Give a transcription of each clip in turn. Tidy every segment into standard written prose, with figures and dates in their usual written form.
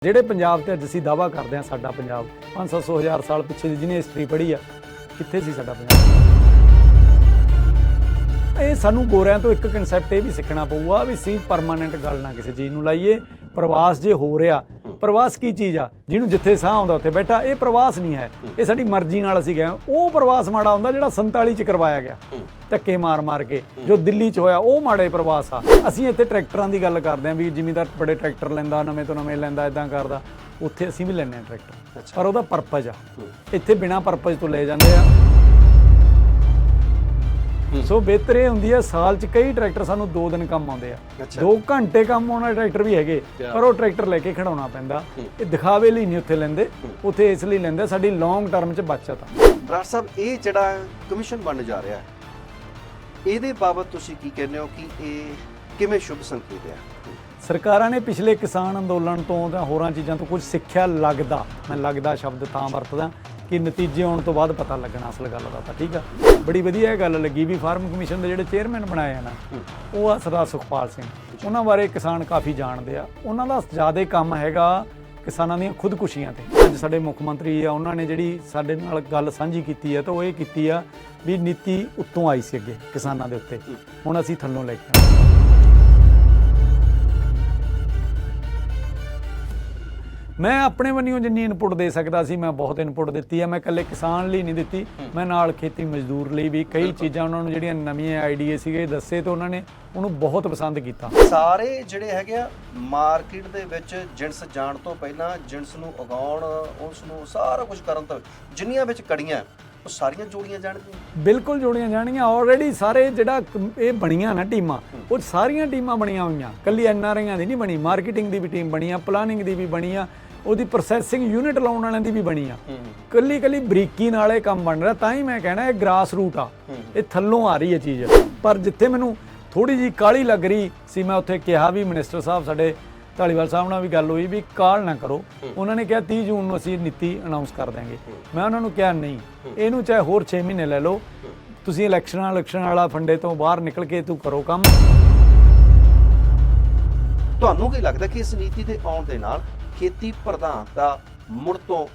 ਜਿਹੜੇ ਪੰਜਾਬ ਤੇ ਅੱਜ ਅਸੀਂ ਦਾਅਵਾ ਕਰਦੇ ਹਾਂ ਸਾਡਾ ਪੰਜਾਬ 500 ਹਜ਼ਾਰ ਸਾਲ ਪਿੱਛੇ ਦੀ ਜਿਹਨੇ ਹਿਸਟਰੀ ਪੜ੍ਹੀ ਆ, ਕਿੱਥੇ ਸੀ ਸਾਡਾ ਪੰਜਾਬ? ਇਹ ਸਾਨੂੰ ਗੋਰਿਆਂ ਤੋਂ ਇੱਕ ਕਨਸੈਪਟ ਇਹ ਵੀ ਸਿੱਖਣਾ ਪਊਗਾ ਵੀ ਸੀ ਪਰਮਾਨੈਂਟ ਗੱਲ ਨਾ ਕਿਸੇ ਚੀਜ਼ ਨੂੰ ਲਾਈਏ। ਪ੍ਰਵਾਸ ਜੇ ਹੋ ਰਿਹਾ, ਪ੍ਰਵਾਸ ਕੀ ਚੀਜ਼ ਆ? ਜਿਹਨੂੰ ਜਿੱਥੇ ਸਾਹ ਆਉਂਦਾ ਉੱਥੇ ਬੈਠਾ, ਇਹ ਪ੍ਰਵਾਸ ਨਹੀਂ ਹੈ। ਇਹ ਸਾਡੀ ਮਰਜ਼ੀ ਨਾਲ ਅਸੀਂ ਗਏ। ਉਹ ਪ੍ਰਵਾਸ ਮਾੜਾ ਹੁੰਦਾ ਜਿਹੜਾ 47 ਚ ਕਰਵਾਇਆ ਗਿਆ ਧੱਕੇ ਮਾਰ ਕੇ, ਜੋ ਦਿੱਲੀ 'ਚ ਹੋਇਆ ਉਹ ਮਾੜੇ ਪ੍ਰਵਾਸ ਆ। ਅਸੀਂ ਇੱਥੇ ਟਰੈਕਟਰਾਂ ਦੀ ਗੱਲ ਕਰਦੇ ਹਾਂ ਵੀ ਜ਼ਿਮੀਂਦਾਰ ਬੜੇ ਟਰੈਕਟਰ ਲੈਂਦਾ, ਨਵੇਂ ਤੋਂ ਨਵੇਂ ਲੈਂਦਾ, ਇਦਾਂ ਕਰਦਾ। ਉੱਥੇ ਅਸੀਂ ਵੀ ਲੈਂਦੇ ਹਾਂ ਟਰੈਕਟਰ, ਪਰ ਉਹਦਾ ਪਰਪਸ ਆ। ਇੱਥੇ ਬਿਨਾਂ ਪਰਪਸ ਤੋਂ ਲੈ ਜਾਂਦੇ ਆ। ਸੋ ਬਿਹਤਰ ਇਹ ਹੁੰਦੀ ਹੈ, ਸਾਲ 'ਚ ਕਈ ਟਰੈਕਟਰ ਸਾਨੂੰ 2 ਦਿਨ ਕੰਮ ਆਉਂਦੇ ਆ, 2 ਘੰਟੇ ਕੰਮ ਆਉਣ ਵਾਲੇ ਟਰੈਕਟਰ ਵੀ ਹੈਗੇ, ਪਰ ਉਹ ਟਰੈਕਟਰ ਲੈ ਕੇ ਖੜਾਉਣਾ ਪੈਂਦਾ। ਇਹ ਦਿਖਾਵੇ ਲਈ ਨਹੀਂ ਉੱਥੇ ਲੈਂਦੇ, ਉੱਥੇ ਇਸ ਲਈ ਲੈਂਦੇ ਸਾਡੀ ਲੌਂਗ ਟਰਮ 'ਚ ਬੱਚਤ ਆ। ਬਰਾੜ ਸਾਹਿਬ, ਇਹ ਜਿਹੜਾ ਕਮਿਸ਼ਨ ਬਣਨ ਜਾ ਰਿਹਾ, ਇਹਦੇ ਬਾਬਤ ਤੁਸੀਂ ਕੀ ਕਹਿੰਦੇ ਹੋ ਕਿ ਇਹ ਕਿਵੇਂ ਸ਼ੁਭ ਸੰਕੇਤ ਹੈ? ਸਰਕਾਰਾਂ ਨੇ ਪਿਛਲੇ ਕਿਸਾਨ ਅੰਦੋਲਨ ਤੋਂ ਜਾਂ ਹੋਰਾਂ ਚੀਜ਼ਾਂ ਤੋਂ ਕੁਝ ਸਿੱਖਿਆ ਲੱਗਦਾ। ਮੈਂ ਲੱਗਦਾ ਸ਼ਬਦ ਤਾਂ ਵਰਤਦਾ ਕਿ ਨਤੀਜੇ ਆਉਣ ਤੋਂ ਬਾਅਦ ਪਤਾ ਲੱਗਣਾ ਅਸਲ ਗੱਲ ਦਾ। ਤਾਂ ਠੀਕ ਆ, ਬੜੀ ਵਧੀਆ ਇਹ ਗੱਲ ਲੱਗੀ ਵੀ ਫਾਰਮ ਕਮਿਸ਼ਨ ਦੇ ਜਿਹੜੇ ਚੇਅਰਮੈਨ ਬਣਾਏ ਆ ਨਾ, ਉਹ ਆ ਸਰਦਾਰ ਸੁਖਪਾਲ ਸਿੰਘ। ਉਹਨਾਂ ਬਾਰੇ ਕਿਸਾਨ ਕਾਫੀ ਜਾਣਦੇ ਆ। ਉਹਨਾਂ ਦਾ ਜ਼ਿਆਦਾ ਕੰਮ ਹੈਗਾ ਕਿਸਾਨਾਂ ਦੀਆਂ ਖੁਦਕੁਸ਼ੀਆਂ ਤੇ। ਅੱਜ ਸਾਡੇ ਮੁੱਖ ਮੰਤਰੀ ਆ, ਉਹਨਾਂ ਨੇ ਜਿਹੜੀ ਸਾਡੇ ਨਾਲ ਗੱਲ ਸਾਂਝੀ ਕੀਤੀ ਹੈ ਤਾਂ ਉਹ ਇਹ ਕੀਤੀ ਆ ਵੀ ਨੀਤੀ ਉੱਤੋਂ ਆਈ ਸੀ ਅੱਗੇ ਕਿਸਾਨਾਂ ਦੇ ਉੱਤੇ, ਹੁਣ ਅਸੀਂ ਥੱਲੋਂ ਲੈ ਕੇ ਆਏ। ਮੈਂ ਆਪਣੇ ਵੱਲੋਂ ਜਿੰਨੀ ਇਨਪੁਟ ਦੇ ਸਕਦਾ ਸੀ ਮੈਂ ਬਹੁਤ ਇਨਪੁਟ ਦਿੱਤੀ ਹੈ। ਮੈਂ ਇਕੱਲੇ ਕਿਸਾਨ ਲਈ ਨਹੀਂ ਦਿੱਤੀ, ਮੈਂ ਨਾਲ ਖੇਤੀ ਮਜ਼ਦੂਰ ਲਈ ਵੀ ਕਈ ਚੀਜ਼ਾਂ ਉਹਨਾਂ ਨੂੰ ਜਿਹੜੀਆਂ ਨਵੀਆਂ ਆਈਡੀਏ ਸੀਗੇ ਦੱਸੇ ਤੇ ਉਹਨਾਂ ਨੇ ਉਹਨੂੰ ਬਹੁਤ ਪਸੰਦ ਕੀਤਾ। ਸਾਰੇ ਜਿਹੜੇ ਹੈਗੇ ਆ ਮਾਰਕੀਟ ਦੇ ਵਿੱਚ ਜਿਣਸ ਜਾਣ ਤੋਂ ਪਹਿਲਾਂ, ਜਿਣਸ ਨੂੰ ਉਗਾਉਣ, ਉਸ ਨੂੰ ਸਾਰਾ ਕੁਝ ਕਰਨ ਤੋਂ ਜਿੰਨੀਆਂ ਵਿੱਚ ਕੜੀਆਂ ਉਹ ਸਾਰੀਆਂ ਜੋੜੀਆਂ ਜਾਣਗੀਆਂ। ਬਿਲਕੁਲ ਜੋੜੀਆਂ ਜਾਣਗੀਆਂ। ਆਲਰੇਡੀ ਸਾਰੇ ਜਿਹੜਾ ਇਹ ਬਣੀਆਂ ਨਾ ਟੀਮਾਂ, ਉਹ ਸਾਰੀਆਂ ਟੀਮਾਂ ਬਣੀਆਂ ਹੋਈਆਂ, ਕੱਲੀ ਐਨਆਰਆਈਆਂ ਦੀ ਨਹੀਂ ਬਣੀ, ਮਾਰਕੀਟਿੰਗ ਦੀ ਵੀ ਟੀਮ ਬਣੀ ਆ, ਪਲਾਨਿੰਗ ਦੀ ਵੀ ਬਣੀ ਆ, ਉਹਦੀ ਪ੍ਰੋਸੈਸਿੰਗ ਯੂਨਿਟ ਲਾਉਣ ਵਾਲਿਆਂ ਦੀ ਵੀ ਬਣੀ ਆ। ਕੱਲੀ ਬਰੀਕੀ ਨਾਲ ਇਹ ਕੰਮ ਬਣ ਰਿਹਾ। ਤਾਂ ਹੀ ਮੈਂ ਕਹਿਣਾ ਇਹ ਗ੍ਰਾਸ ਰੂਟ ਆ, ਇਹ ਥੱਲੋਂ ਆ ਰਹੀ ਹੈ ਚੀਜ਼। ਪਰ ਜਿੱਥੇ ਮੈਨੂੰ ਥੋੜੀ ਜਿਹੀ ਕਾਹਲੀ ਲੱਗ ਰਹੀ ਸੀ, ਮੈਂ ਉੱਥੇ ਕਿਹਾ ਵੀ ਮਿਨਿਸਟਰ ਸਾਹਿਬ ਸਾਡੇ ਧਾਲੀਵਾਲ ਸਾਹਿਬ ਨਾਲ ਵੀ ਗੱਲ ਹੋਈ ਵੀ ਕਾਹਲ ਨਾ ਕਰੋ। ਉਹਨਾਂ ਨੇ ਕਿਹਾ 30 ਜੂਨ ਨੂੰ ਅਸੀਂ ਨੀਤੀ ਅਨਾਉਂਸ ਕਰ ਦਿਆਂਗੇ। ਮੈਂ ਉਹਨਾਂ ਨੂੰ ਕਿਹਾ ਨਹੀਂ, ਇਹਨੂੰ ਚਾਹੇ ਹੋਰ 6 ਮਹੀਨੇ ਲੈ ਲਓ, ਤੁਸੀਂ ਇਲੈਕਸ਼ਨ ਵਾਲਾ ਫੰਡੇ ਤੋਂ ਬਾਹਰ ਨਿਕਲ ਕੇ ਤੂੰ ਕਰੋ ਕੰਮ। ਤੁਹਾਨੂੰ ਕੀ ਲੱਗਦਾ ਕਿ ਇਸ ਨੀਤੀ ਦੇ ਆਉਣ ਦੇ ਨਾਲ ਖੇਤੀ ਪ੍ਰਧਾਨਤਾ ਮੁੜ ਤੋਂ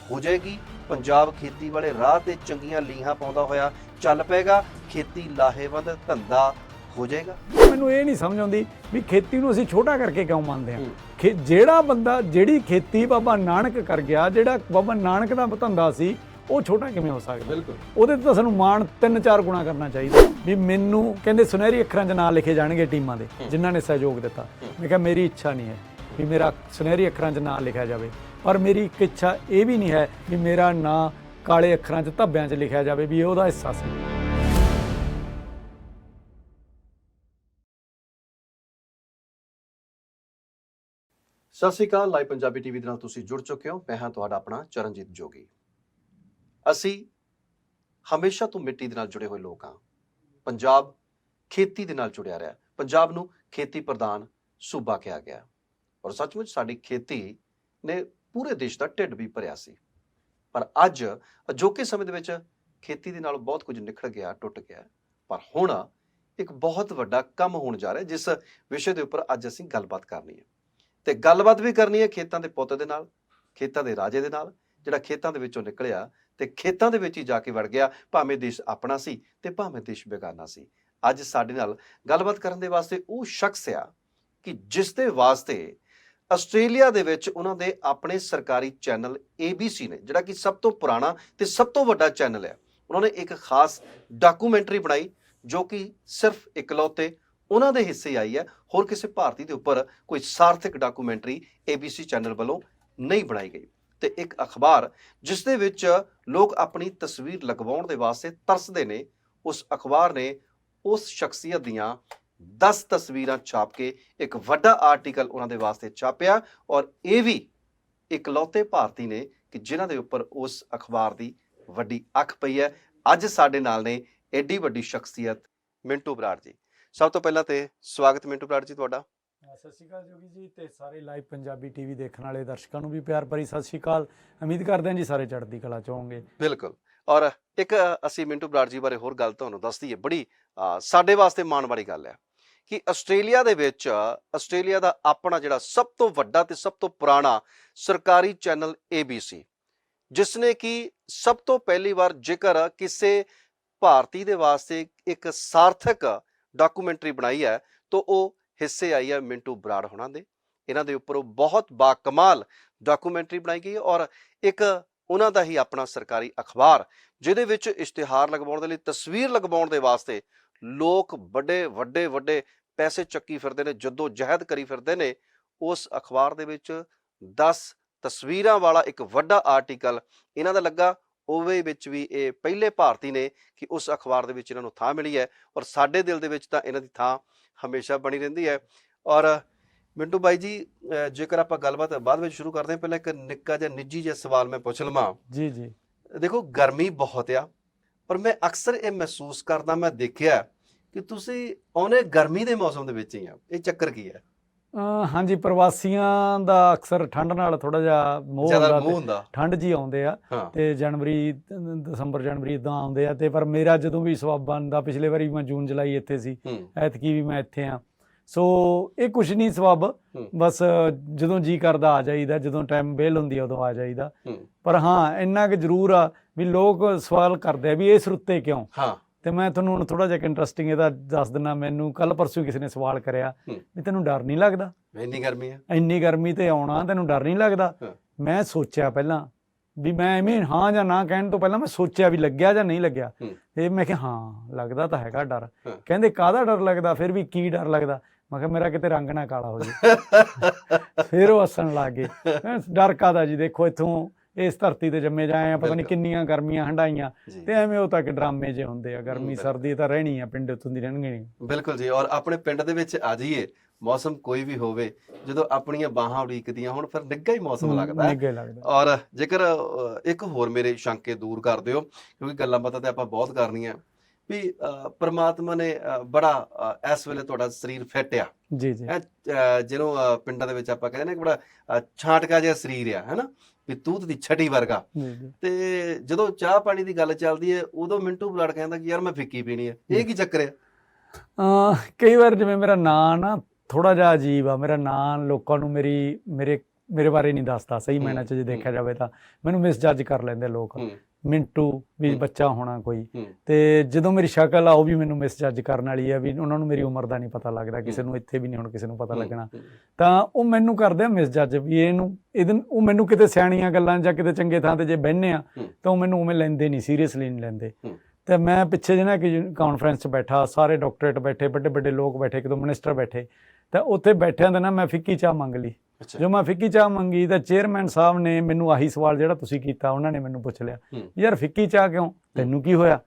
ਹੋ ਜਾਏਗੀ? ਪੰਜਾਬ ਖੇਤੀ ਵਾਲੇ ਰਾਹ ਤੇ ਚੰਗੀਆਂ ਲੀਹਾਂ ਪਾਉਂਦਾ ਹੋਇਆ ਚੱਲ ਪਏਗਾ? ਖੇਤੀ ਲਾਹੇਵੰਦ ਧੰਦਾ ਹੋ ਜਾਏਗਾ? ਮੈਨੂੰ ਇਹ ਨਹੀਂ ਸਮਝ ਆਉਂਦੀ ਵੀ ਖੇਤੀ ਨੂੰ ਅਸੀਂ ਛੋਟਾ ਕਰਕੇ ਕਿਉਂ ਮੰਨਦੇ ਹਾਂ। ਜਿਹੜਾ ਬੰਦਾ ਜਿਹੜੀ ਖੇਤੀ ਬਾਬਾ ਨਾਨਕ ਕਰ ਗਿਆ, ਜਿਹੜਾ ਬਾਬਾ ਨਾਨਕ ਦਾ ਧੰਦਾ ਸੀ, ਉਹ ਛੋਟਾ ਕਿਵੇਂ ਹੋ ਸਕਦਾ? ਬਿਲਕੁਲ, ਉਹਦੇ ਤੇ ਤਾਂ ਸਾਨੂੰ ਮਾਣ 3-4 ਗੁਣਾ ਕਰਨਾ ਚਾਹੀਦਾ। ਵੀ ਮੈਨੂੰ ਕਹਿੰਦੇ ਸੁਨਹਿਰੀ ਅੱਖਰਾਂ 'ਚ ਨਾਂ ਲਿਖੇ ਜਾਣਗੇ ਟੀਮਾਂ ਦੇ ਜਿਨ੍ਹਾਂ ਨੇ ਸਹਿਯੋਗ ਦਿੱਤਾ। ਮੈਂ ਕਿਹਾ ਮੇਰੀ ਇੱਛਾ ਨਹੀਂ ਹੈ ਵੀ ਮੇਰਾ ਸੁਨਹਿਰੀ ਅੱਖਰਾਂ 'ਚ ਨਾਂ ਲਿਖਿਆ ਜਾਵੇ, ਪਰ ਮੇਰੀ ਇੱਕ ਇੱਛਾ ਇਹ ਵੀ ਨਹੀਂ ਹੈ ਵੀ ਮੇਰਾ ਨਾਂ ਕਾਲੇ ਅੱਖਰਾਂ 'ਚ ਧੱਬਿਆਂ 'ਚ ਲਿਖਿਆ ਜਾਵੇ ਵੀ ਇਹ ਉਹਦਾ ਹਿੱਸਾ ਸੀ। ਸਤਿ ਸ਼੍ਰੀ ਅਕਾਲ। ਲਾਈਵ ਪੰਜਾਬੀ ਟੀਵੀ ਦੇ ਨਾਲ ਤੁਸੀਂ ਜੁੜ ਚੁੱਕੇ ਹੋ। ਮੈਂ ਹਾਂ ਤੁਹਾਡਾ ਆਪਣਾ ਚਰਨਜੀਤ ਜੋਗੀ। ਅਸੀਂ ਹਮੇਸ਼ਾ ਤੋਂ ਮਿੱਟੀ ਦੇ ਨਾਲ ਜੁੜੇ ਹੋਏ ਲੋਕ ਹਾਂ। ਪੰਜਾਬ ਖੇਤੀ ਦੇ ਨਾਲ ਜੁੜਿਆ ਰਿਹਾ। ਪੰਜਾਬ ਨੂੰ ਖੇਤੀ ਪ੍ਰਧਾਨ ਸੂਬਾ ਕਿਹਾ ਗਿਆ, ਔਰ ਸੱਚਮੁੱਚ ਸਾਡੀ ਖੇਤੀ ਨੇ ਪੂਰੇ ਦੇਸ਼ ਦਾ ਢਿੱਡ ਵੀ ਭਰਿਆ ਸੀ। ਪਰ ਅੱਜ ਅਜੋਕੇ ਸਮੇਂ ਦੇ ਵਿੱਚ ਖੇਤੀ ਦੇ ਨਾਲ ਬਹੁਤ ਕੁਝ ਨਿਖੜ ਗਿਆ, ਟੁੱਟ ਗਿਆ। ਪਰ ਹੁਣ ਇੱਕ ਬਹੁਤ ਵੱਡਾ ਕੰਮ ਹੋਣ ਜਾ ਰਿਹਾ, ਜਿਸ ਵਿਸ਼ੇ ਦੇ ਉੱਪਰ ਅੱਜ ਅਸੀਂ ਗੱਲਬਾਤ ਕਰਨੀ ਹੈ। ਤੇ ਗੱਲਬਾਤ ਵੀ ਕਰਨੀ ਹੈ ਖੇਤਾਂ ਦੇ ਪੁੱਤ ਦੇ ਨਾਲ, ਖੇਤਾਂ ਦੇ ਰਾਜੇ ਦੇ ਨਾਲ, ਜਿਹੜਾ ਖੇਤਾਂ ਦੇ ਵਿੱਚੋਂ ਨਿਕਲਿਆ ਤੇ ਖੇਤਾਂ ਦੇ ਵਿੱਚ ਹੀ ਜਾ ਕੇ ਵੜ ਗਿਆ, ਭਾਵੇਂ ਦੇਸ਼ ਆਪਣਾ ਸੀ ਤੇ ਭਾਵੇਂ ਦੇਸ਼ ਬੇਗਾਨਾ ਸੀ। ਅੱਜ ਸਾਡੇ ਨਾਲ ਗੱਲਬਾਤ ਕਰਨ ਦੇ ਵਾਸਤੇ ਉਹ ਸ਼ਖਸ ਆ ਕਿ ਜਿਸ ਦੇ ਵਾਸਤੇ ਆਸਟ੍ਰੇਲੀਆ ਦੇ ਵਿੱਚ ਉਹਨਾਂ ਦੇ ਆਪਣੇ ਸਰਕਾਰੀ ਚੈਨਲ ABC ਨੇ, ਜਿਹੜਾ ਕਿ ਸਭ ਤੋਂ ਪੁਰਾਣਾ ਤੇ ਸਭ ਤੋਂ ਵੱਡਾ ਚੈਨਲ ਹੈ, ਉਹਨਾਂ ਨੇ ਇੱਕ ਖਾਸ ਡਾਕੂਮੈਂਟਰੀ ਬਣਾਈ ਜੋ ਕਿ ਸਿਰਫ ਇਕਲੌਤੇ ਉਹਨਾਂ ਦੇ ਹਿੱਸੇ ਆਈ ਹੈ। ਹੋਰ ਕਿਸੇ ਭਾਰਤੀ ਦੇ ਉੱਪਰ ਕੋਈ ਸਾਰਥਕ ਡਾਕੂਮੈਂਟਰੀ ABC ਚੈਨਲ ਵੱਲੋਂ ਨਹੀਂ ਬਣਾਈ ਗਈ। ਤੇ ਇੱਕ ਅਖਬਾਰ ਜਿਸ ਦੇ ਵਿੱਚ ਲੋਕ ਆਪਣੀ ਤਸਵੀਰ ਲਗਵਾਉਣ ਦੇ ਵਾਸਤੇ ਤਰਸਦੇ ਨੇ, ਉਸ ਅਖਬਾਰ ਨੇ ਉਸ ਸ਼ਖਸੀਅਤ ਦੀਆਂ 10 ਤਸਵੀਰਾਂ ਛਾਪ ਕੇ ਇੱਕ ਵੱਡਾ ਆਰਟੀਕਲ ਉਹਨਾਂ ਦੇ ਵਾਸਤੇ ਛਾਪਿਆ। ਔਰ ਇਹ ਵੀ ਇਕਲੌਤੇ ਭਾਰਤੀ ਨੇ ਕਿ ਜਿਨ੍ਹਾਂ ਦੇ ਉੱਪਰ ਉਸ ਅਖਬਾਰ ਦੀ ਵੱਡੀ ਅੱਖ ਪਈ ਹੈ। ਅੱਜ ਸਾਡੇ ਨਾਲ ਨੇ ਐਡੀ ਵੱਡੀ ਸ਼ਖਸੀਅਤ ਮਿੰਟੂ ਬਰਾੜ ਜੀ। ਸਭ ਤੋਂ ਪਹਿਲਾਂ ਤੇ ਸਵਾਗਤ ਮਿੰਟੂ ਬਰਾੜ ਜੀ ਤੁਹਾਡਾ। ਸਤਿ ਸ਼੍ਰੀ ਅਕਾਲ ਜੋਗੀ ਜੀ, ਤੇ ਸਾਰੇ ਲਾਈਵ ਪੰਜਾਬੀ ਟੀਵੀ ਦੇਖਣ ਵਾਲੇ ਦਰਸ਼ਕਾਂ ਨੂੰ ਵੀ ਪਿਆਰ ਭਰੀ ਸਤਿ ਸ਼੍ਰੀ ਅਕਾਲ। ਉਮੀਦ ਕਰਦੇ ਹਾਂ ਜੀ ਸਾਰੇ ਚੜ੍ਹਦੀ ਕਲਾ ਚ ਹੋਵੋਗੇ। ਬਿਲਕੁਲ। ਔਰ ਇੱਕ ਅਸੀਂ ਮਿੰਟੂ ਬਰਾੜ ਜੀ ਬਾਰੇ ਹੋਰ ਗੱਲ ਤੁਹਾਨੂੰ ਦੱਸਦੀ ਹੈ, ਬੜੀ ਸਾਡੇ ਵਾਸਤੇ ਮਾਣ ਵਾਲੀ ਗੱਲ ਹੈ ਕਿ ਆਸਟ੍ਰੇਲੀਆ ਦੇ ਵਿੱਚ ਆਸਟ੍ਰੇਲੀਆ ਦਾ ਆਪਣਾ ਜਿਹੜਾ ਸਭ ਤੋਂ ਵੱਡਾ ਤੇ ਸਭ ਤੋਂ ਪੁਰਾਣਾ ਸਰਕਾਰੀ ਚੈਨਲ ABC, ਜਿਸ ਨੇ ਕਿ ਸਭ ਤੋਂ ਪਹਿਲੀ ਵਾਰ ਜੇਕਰ ਕਿਸੇ ਭਾਰਤੀ ਦੇ ਵਾਸਤੇ ਇੱਕ ਸਾਰਥਕ ਡਾਕੂਮੈਂਟਰੀ ਬਣਾਈ ਹੈ ਤਾਂ ਉਹ ਹਿੱਸੇ ਆਈ ਹੈ ਮਿੰਟੂ ਬਰਾੜ ਹੋਣਾ ਦੇ। ਇਹਨਾਂ ਦੇ ਉੱਪਰ ਉਹ ਬਹੁਤ ਬਾਕਮਾਲ ਡਾਕੂਮੈਂਟਰੀ ਬਣਾਈ ਗਈ ਔਰ ਇੱਕ ਉਹਨਾਂ ਦਾ ਹੀ ਆਪਣਾ ਸਰਕਾਰੀ ਅਖਬਾਰ, ਜਿਹਦੇ ਵਿੱਚ ਇਸ਼ਤਿਹਾਰ ਲਗਵਾਉਣ ਦੇ ਲਈ, ਤਸਵੀਰ ਲਗਵਾਉਣ ਦੇ ਵਾਸਤੇ ਲੋਕ ਵੱਡੇ ਪੈਸੇ ਚੱਕੀ ਫਿਰਦੇ ਨੇ, ਜਦੋਂ ਜਹਿਦ ਕਰੀ ਫਿਰਦੇ ਨੇ। ਉਸ ਅਖਬਾਰ ਦੇ ਵਿੱਚ 10 ਤਸਵੀਰਾਂ ਵਾਲਾ ਇੱਕ ਵੱਡਾ ਆਰਟੀਕਲ ਇਹਨਾਂ ਦਾ ਲੱਗਾ। ਉਹਦੇ ਵਿੱਚ ਵੀ ਇਹ ਪਹਿਲੇ ਭਾਰਤੀ ਨੇ ਕਿ ਉਸ ਅਖਬਾਰ ਦੇ ਵਿੱਚ ਇਹਨਾਂ ਨੂੰ ਥਾਂ ਮਿਲੀ ਹੈ ਔਰ ਸਾਡੇ ਦਿਲ ਦੇ ਵਿੱਚ ਤਾਂ ਇਹਨਾਂ ਦੀ ਥਾਂ ਹਮੇਸ਼ਾ ਬਣੀ ਰਹਿੰਦੀ ਹੈ। ਔਰ ਮਿੰਟੂ ਬਾਈ ਜੀ, ਜੇਕਰ ਆਪਾਂ ਗੱਲਬਾਤ ਬਾਅਦ ਵਿੱਚ ਸ਼ੁਰੂ ਕਰਦੇ ਹਾਂ, ਪਹਿਲਾਂ ਇੱਕ ਨਿੱਕਾ ਜਿਹਾ ਨਿੱਜੀ ਜਿਹਾ ਸਵਾਲ ਮੈਂ ਪੁੱਛ ਲਵਾਂ। ਜੀ ਜੀ। ਦੇਖੋ, ਗਰਮੀ ਬਹੁਤ ਆ, ਪਰ ਮੈਂ ਅਕਸਰ ਇਹ ਮਹਿਸੂਸ ਕਰਦਾ, ਮੈਂ ਦੇਖਿਆ ਕਿ ਤੁਸੀਂ ਉਹਨੇ ਗਰਮੀ ਦੇ ਮੌਸਮ ਦੇ ਵਿੱਚ ਹੀ ਆ। ਇਹ ਚੱਕਰ ਕੀ ਹੈ? ਹਾਂਜੀ, ਪ੍ਰਵਾਸੀਆਂ ਦਾ ਅਕਸਰ ਠੰਡ ਨਾਲ ਥੋੜਾ ਜਿਹਾ ਮੋਹ ਹੁੰਦਾ, ਠੰਡ ਜੀ ਆਉਂਦੇ ਆ ਤੇ ਜਨਵਰੀ, ਦਸੰਬਰ, ਜਨਵਰੀ ਇਦਾਂ ਆਉਂਦੇ ਆ। ਤੇ ਪਰ ਮੇਰਾ ਜਦੋਂ ਵੀ ਸਬੱਬ ਬਣਦਾ, ਪਿਛਲੇ ਵਾਰੀ ਮੈਂ ਜੂਨ ਜੁਲਾਈ ਇੱਥੇ ਸੀ, ਐਤਕੀ ਵੀ ਮੈਂ ਇੱਥੇ ਆ। ਸੋ ਇਹ ਕੁਛ ਨਹੀਂ ਸਬੱਬ, ਬਸ ਜਦੋਂ ਜੀ ਕਰਦਾ ਆ ਜਾਈਦਾ, ਜਦੋਂ ਟਾਈਮ ਵਿਹਲ ਹੁੰਦੀ ਆ ਉਦੋਂ ਆ ਜਾਈਦਾ। ਪਰ ਹਾਂ, ਇੰਨਾ ਕੁ ਜ਼ਰੂਰ ਆ ਵੀ ਲੋਕ ਸਵਾਲ ਕਰਦੇ ਆ ਵੀ ਇਸ ਰੁੱਤੇ ਕਿਉਂ। ਤੇ ਮੈਂ ਤੁਹਾਨੂੰ ਹੁਣ ਥੋੜਾ ਜਿਹਾ ਇੰਟਰਸਟਿੰਗ ਇਹਦਾ ਦੱਸ ਦਿੰਦਾ। ਮੈਨੂੰ ਕੱਲ ਪਰਸੋਂ ਕਿਸੇ ਨੇ ਸਵਾਲ ਕਰਿਆ ਵੀ ਤੈਨੂੰ ਡਰ ਨਹੀਂ ਲੱਗਦਾ, ਇੰਨੀ ਗਰਮੀ ਤੇ ਆਉਣਾ, ਤੈਨੂੰ ਡਰ ਨਹੀਂ ਲੱਗਦਾ? ਮੈਂ ਸੋਚਿਆ ਪਹਿਲਾਂ ਵੀ ਮੈਂ ਐਵੇਂ ਹਾਂ ਜਾਂ ਨਾ ਕਹਿਣ ਤੋਂ ਪਹਿਲਾਂ ਮੈਂ ਸੋਚਿਆ ਵੀ ਲੱਗਿਆ ਜਾਂ ਨਹੀਂ ਲੱਗਿਆ। ਤੇ ਮੈਂ ਕਿਹਾ ਹਾਂ, ਲੱਗਦਾ ਤਾਂ ਹੈਗਾ ਡਰ। ਕਹਿੰਦੇ ਕਾਹਦਾ ਡਰ ਲੱਗਦਾ? ਫਿਰ ਵੀ ਕੀ ਡਰ ਲੱਗਦਾ? ਮੈਂ ਕਿਹਾ ਮੇਰਾ ਕਿਤੇ ਰੰਗ ਨਾ ਕਾਲਾ ਹੋ ਜਾਏ। ਫਿਰ ਉਹ ਹੱਸਣ ਲੱਗ ਗਏ। ਡਰ ਕਾਹਦਾ ਜੀ, ਦੇਖੋ ਇੱਥੋਂ ਇਸ ਧਰਤੀ ਤੇ ਜੰਮੇ ਜਾਏ ਆ, ਪਤਾ ਨਹੀਂ ਕਿੰਨੀਆਂ ਗਰਮੀਆਂ ਹੰਡਾਈਆਂ, ਤੇ ਐਵੇਂ ਉਹ ਤਾਂ ਕਿ ਡਰਾਮੇ ਜਿਹੇ ਹੁੰਦੇ ਆ। ਗਰਮੀ ਸਰਦੀ ਤਾਂ ਰਹਿਣੀ ਆ, ਪਿੰਡ ਉੱਥੋਂ ਦੀ ਰਹਿਣਗੇ। ਬਿਲਕੁਲ ਜੀ। ਔਰ ਆਪਣੇ ਪਿੰਡ ਦੇ ਵਿੱਚ ਆ ਜਾਈਏ, ਮੌਸਮ ਕੋਈ ਵੀ ਹੋਵੇ, ਜਦੋਂ ਆਪਣੀਆਂ ਬਾਹਾਂ ਉਡੀਕਦੀਆਂ ਹੁਣ, ਫਿਰ ਨਿੱਘਾ ਹੀ ਮੌਸਮ ਲੱਗਦਾ। ਔਰ ਜੇਕਰ ਇੱਕ ਹੋਰ ਮੇਰੇ ਸ਼ੰਕੇ ਦੂਰ ਕਰ ਦਿਓ, ਕਿਉਂਕਿ ਗੱਲਾਂ ਬਾਤਾਂ ਤੇ ਆਪਾਂ ਬਹੁਤ ਕਰਨੀਆਂ, ਵੀ ਪਰਮਾਤਮਾ ਨੇ ਬੜਾ ਇਸ ਵੇਲੇ ਤੁਹਾਡਾ ਸਰੀਰ ਫਿੱਟ ਆ ਜੀ ਜੀ, ਜਿਹਨੂੰ ਪਿੰਡਾਂ ਦੇ ਵਿੱਚ ਆਪਾਂ ਕਹਿੰਦੇ ਨੇ ਬੜਾ ਛਾਂਟਕਾ ਜਿਹਾ ਸਰੀਰ ਆ, ਹੈਨਾ, ਵੀ ਤੂਤ ਦੀ ਛਟੀ ਵਰਗਾ। ਤੇ ਜਦੋਂ ਚਾਹ ਪਾਣੀ ਦੀ ਗੱਲ ਚੱਲਦੀ ਹੈ, ਉਦੋਂ ਮਿੰਟੂ ਬਰਾੜ ਕਹਿੰਦਾ ਕਿ ਯਾਰ ਮੈਂ ਫਿੱਕੀ ਪੀਣੀ ਹੈ। ਇਹ ਕੀ ਚੱਕਰ ਆ? ਕਈ ਵਾਰ ਜਿਵੇਂ ਮੇਰਾ ਨਾਂ ਨਾ ਥੋੜਾ ਜਿਹਾ ਅਜੀਬ ਆ, ਮੇਰਾ ਨਾਂ ਲੋਕਾਂ ਨੂੰ ਮੇਰੇ ਬਾਰੇ ਨਹੀਂ ਦੱਸਦਾ ਸਹੀ ਮਾਇਨੇ 'ਚ। ਜੇ ਦੇਖਿਆ ਜਾਵੇ ਤਾਂ ਮੈਨੂੰ ਮਿਸਜੱਜ ਕਰ ਲੈਂਦੇ ਲੋਕ, ਮਿੰਟੂ ਵੀ ਬੱਚਾ ਹੋਣਾ ਕੋਈ। ਤੇ ਜਦੋਂ ਮੇਰੀ ਸ਼ਕਲ ਆ ਉਹ ਵੀ ਮੈਨੂੰ ਮਿਸਜੱਜ ਕਰਨ ਵਾਲੀ ਆ, ਵੀ ਉਹਨਾਂ ਨੂੰ ਮੇਰੀ ਉਮਰ ਦਾ ਨਹੀਂ ਪਤਾ ਲੱਗਦਾ, ਕਿਸੇ ਨੂੰ ਇੱਥੇ ਵੀ ਨਹੀਂ ਹੁਣ ਕਿਸੇ ਨੂੰ ਪਤਾ ਲੱਗਣਾ, ਤਾਂ ਉਹ ਮੈਨੂੰ ਕਰਦੇ ਆ ਮਿਸਜੱਜ ਵੀ ਉਹ ਮੈਨੂੰ ਕਿਤੇ ਸਿਆਣੀਆਂ ਗੱਲਾਂ ਜਾਂ ਕਿਤੇ ਚੰਗੇ ਥਾਂ ਤੇ ਜੇ ਬਹਿੰਦੇ ਆ ਤਾਂ ਉਹ ਮੈਨੂੰ ਉਵੇਂ ਲੈਂਦੇ ਨਹੀਂ, ਸੀਰੀਅਸਲੀ ਨਹੀਂ ਲੈਂਦੇ। ਤੇ ਮੈਂ ਪਿੱਛੇ ਜਿਹੇ ਨਾ ਕਿ ਕਾਨਫਰੰਸ 'ਚ ਬੈਠਾ, ਸਾਰੇ ਡਾਕਟਰੇਟ ਬੈਠੇ, ਵੱਡੇ ਲੋਕ ਬੈਠੇ, ਇੱਕ ਦੋ ਮਿਨਿਸਟਰ ਬੈਠੇ, ਤਾਂ ਉੱਥੇ ਬੈਠਿਆਂ ਦੇ ਨਾ ਮੈਂ ਫਿੱਕੀ ਚਾਹ ਮੰਗ ਲਈ। ਜੋ ਮੈਂ ਫਿੱਕੀ ਚਾਹ ਮੰਗੀ ਤਾਂ ਚੇਅਰਮੈਨ ਸਾਹਿਬ ਨੇ ਮੈਨੂੰ ਆਹੀ ਸਵਾਲ ਜਿਹੜਾ ਤੁਸੀਂ ਕੀਤਾ, ਉਹਨਾਂ ਨੇ ਮੈਨੂੰ ਪੁੱਛ ਲਿਆ, ਯਾਰ ਫਿੱਕੀ ਚਾਹ ਕਿਉਂ, ਤੈਨੂੰ ਕੀ ਹੋਇਆ?